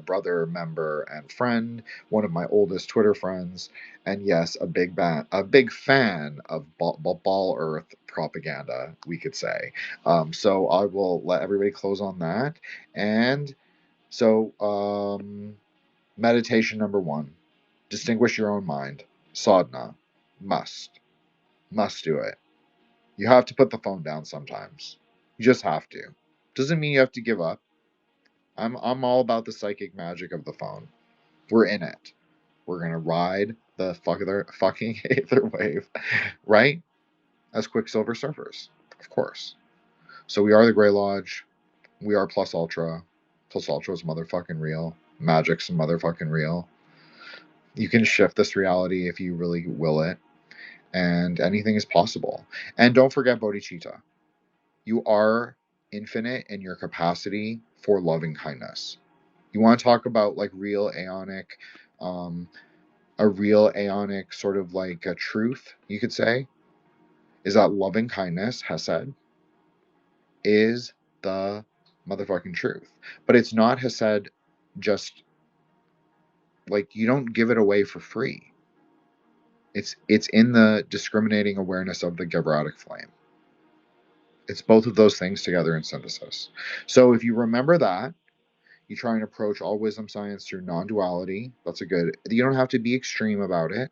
brother, member, and friend. One of my oldest Twitter friends, and yes, a big fan of Ball Earth propaganda, we could say. So I will let everybody close on that, and so meditation number 1. Distinguish your own mind. Sadhana. Must do it. You have to put the phone down sometimes. You just have to. Doesn't mean you have to give up. I'm all about the psychic magic of the phone. We're in it. We're gonna ride the fucking Aether wave, right? As Quicksilver Surfers, of course. So we are the Grey Lodge. We are Plus Ultra. Plus Ultra is motherfucking real. Magic's motherfucking real. You can shift this reality if you really will it, and anything is possible. And don't forget bodhicitta. You are infinite in your capacity for loving kindness. You want to talk about like real aeonic, a real aeonic sort of like a truth, you could say, is that loving kindness, Hesed, is the motherfucking truth. But it's not Hesed just like you don't give it away for free. It's in the discriminating awareness of the Gebratic flame. It's both of those things together in synthesis. So if you remember that, you try and approach all wisdom science through non-duality. That's a good. You don't have to be extreme about it.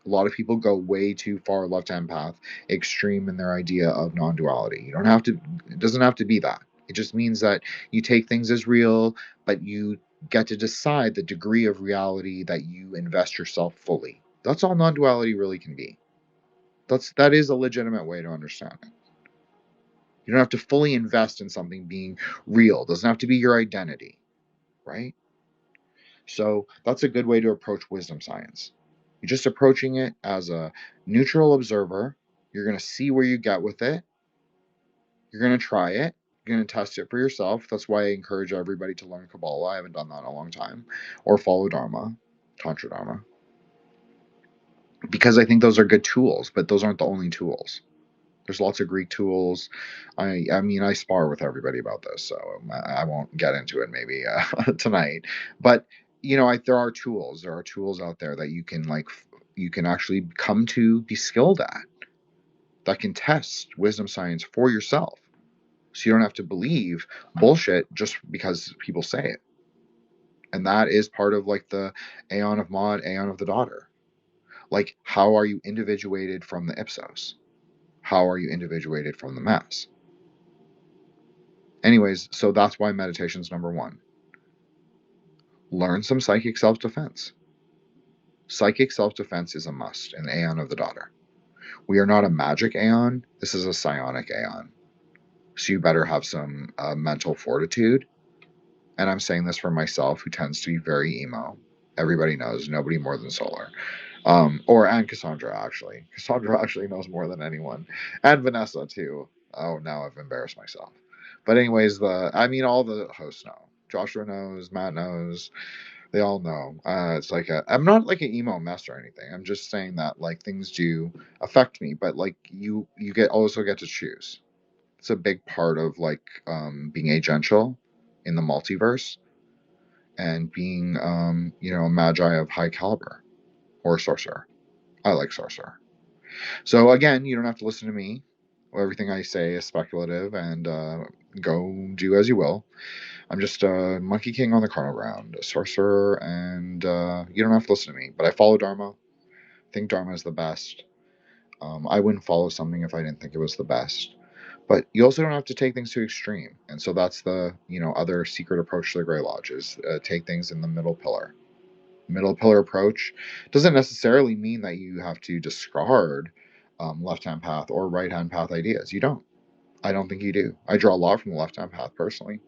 A lot of people go way too far left-hand path, extreme in their idea of non-duality. You don't have to. It doesn't have to be that. It just means that you take things as real, but you get to decide the degree of reality that you invest yourself fully. That's all non-duality really can be. That is a legitimate way to understand it. You don't have to fully invest in something being real. It doesn't have to be your identity, right? So that's a good way to approach wisdom science. You're just approaching it as a neutral observer. You're going to see where you get with it. You're going to try it. You're going to test it for yourself. That's why I encourage everybody to learn Kabbalah. I haven't done that in a long time. Or follow Dharma, Tantra Dharma. Because I think those are good tools, but those aren't the only tools. There's lots of Greek tools. I mean, I spar with everybody about this, so I won't get into it maybe tonight. But you know, there are tools. There are tools out there that you can actually come to be skilled at. That can test wisdom science for yourself, so you don't have to believe bullshit just because people say it. And that is part of like the aeon of Mod, aeon of the daughter. Like, how are you individuated from the Ipsos? How are you individuated from the mass? Anyways, so that's why meditation's number one. Learn some psychic self-defense. Psychic self-defense is a must in the aeon of the daughter. We are not a magic aeon. This is a psionic aeon. So you better have some mental fortitude. And I'm saying this for myself, who tends to be very emo. Everybody knows, nobody more than Solar. And Cassandra, actually. Cassandra actually knows more than anyone. And Vanessa, too. Oh, now I've embarrassed myself. But anyways, all the hosts know. Joshua knows, Matt knows. They all know. It's like I'm not like an emo mess or anything. I'm just saying that like things do affect me, but like you also get to choose. It's a big part of like being agential in the multiverse and being a magi of high caliber or sorcerer. I like sorcerer. So again, you don't have to listen to me. Everything I say is speculative, and go do as you will. I'm just a monkey king on the carnal ground, a sorcerer, and you don't have to listen to me. But I follow Dharma. I think Dharma is the best. I wouldn't follow something if I didn't think it was the best. But you also don't have to take things to extreme. And so that's the other secret approach to the Grey Lodge is take things in the middle pillar. Middle pillar approach doesn't necessarily mean that you have to discard left-hand path or right-hand path ideas. You don't. I don't think you do. I draw a lot from the left-hand path personally.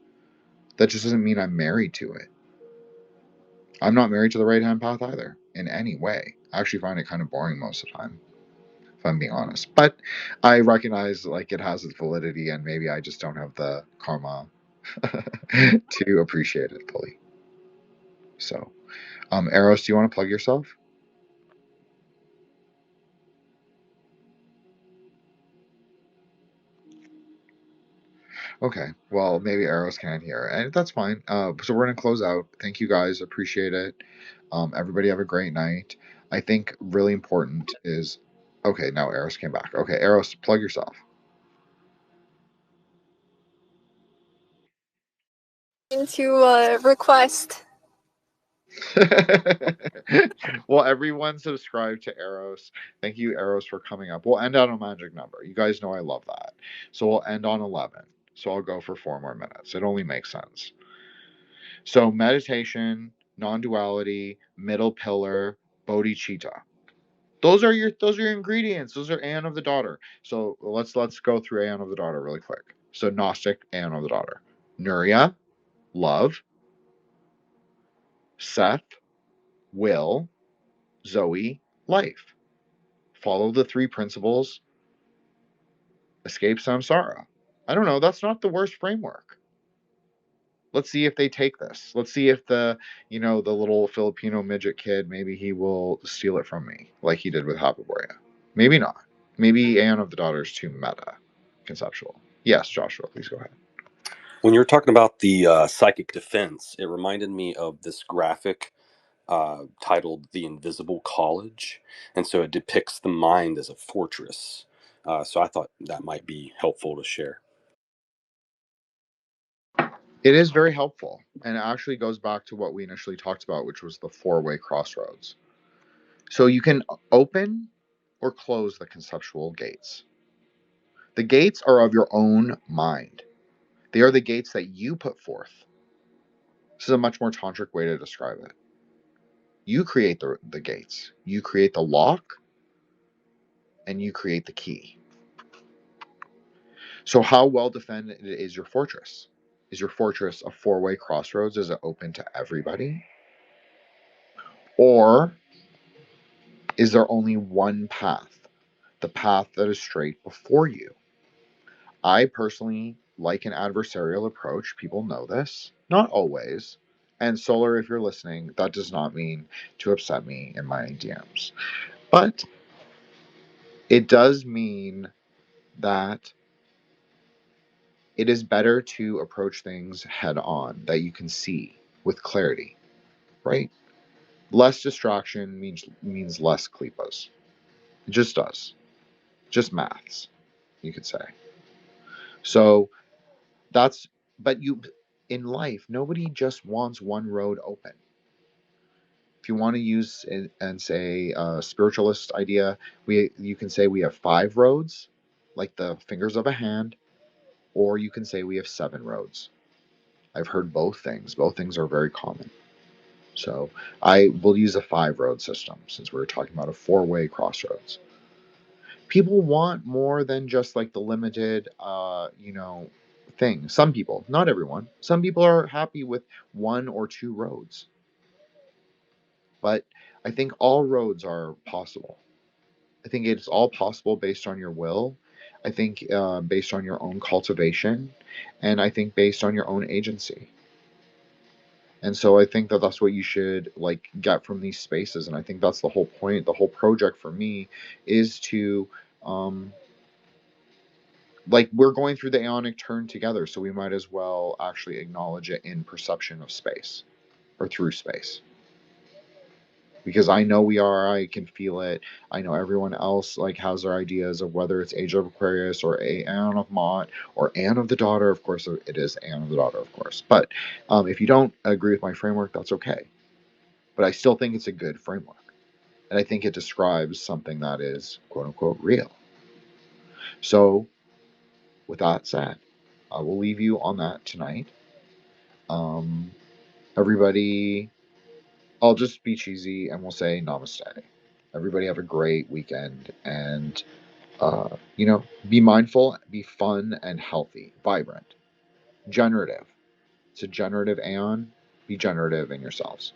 That just doesn't mean I'm married to it. I'm not married to the right-hand path either in any way. I actually find it kind of boring most of the time, if I'm being honest. But I recognize like it has its validity, and maybe I just don't have the karma to appreciate it fully. So, Eros, do you want to plug yourself? Okay, well, maybe Eros can't hear, and that's fine. So we're gonna close out. Thank you guys, appreciate it. Everybody have a great night. I think really important is okay. Now Eros came back. Okay, Eros, plug yourself.
To request.
Well, everyone subscribe to Eros. Thank you, Eros, for coming up. We'll end on a magic number. You guys know I love that. So we'll end on 11. So I'll go for 4 more minutes. It only makes sense. So meditation, non-duality, middle pillar, bodhicitta. Those are your ingredients. Those are Aeon of the Daughter. So let's go through Aeon of the Daughter really quick. So Gnostic, Aeon of the Daughter. Nuria, love. Seth, will. Zoe, life. Follow the 3 principles. Escape samsara. I don't know. That's not the worst framework. Let's see if they take this. Let's see if the little Filipino midget kid, maybe he will steal it from me like he did with Hapaboria. Maybe not. Maybe Aeon of the Daughter is too meta conceptual. Yes, Joshua, please go ahead.
When you were talking about the psychic defense, it reminded me of this graphic titled The Invisible College. And so it depicts the mind as a fortress. So I thought that might be helpful to share.
It is very helpful, and it actually goes back to what we initially talked about, which was the 4-way crossroads. So you can open or close the conceptual gates. The gates are of your own mind. They are the gates that you put forth. This is a much more tantric way to describe it. You create the gates. You create the lock, and you create the key. So how well defended is your fortress? Is your fortress a 4-way crossroads? Is it open to everybody? Or is there only one path? The path that is straight before you. I personally like an adversarial approach. People know this. Not always. And Solar, if you're listening, that does not mean to upset me in my DMs. But it does mean that it is better to approach things head on that you can see with clarity, right? Less distraction means less klipas. It just does. Just maths, you could say. So but in life, nobody just wants one road open. If you want to use and say a spiritualist idea, you can say we have 5 roads, like the fingers of a hand, or you can say we have 7 roads. I've heard both things. Both things are very common. So I will use a 5-road system since we're talking about a 4-way crossroads. People want more than just like the limited, thing. Some people, not everyone. Some people are happy with 1 or 2 roads. But I think all roads are possible. I think it's all possible based on your will. I think based on your own cultivation, and I think based on your own agency. And so I think that that's what you should like get from these spaces, and I think that's the whole point. The whole project for me is to, like, we're going through the aeonic turn together, so we might as well actually acknowledge it in perception of space or through space. Because I know we are, I can feel it. I know everyone else like has their ideas of whether it's Age of Aquarius or Aeon of Mott or Anne of the Daughter. Of course, it is Anne of the Daughter, of course. But if you don't agree with my framework, that's okay. But I still think it's a good framework, and I think it describes something that is quote unquote real. So, with that said, I will leave you on that tonight. Everybody, I'll just be cheesy and we'll say namaste. Everybody have a great weekend, and be mindful, be fun and healthy, vibrant, generative. It's a generative aeon. Be generative in yourselves.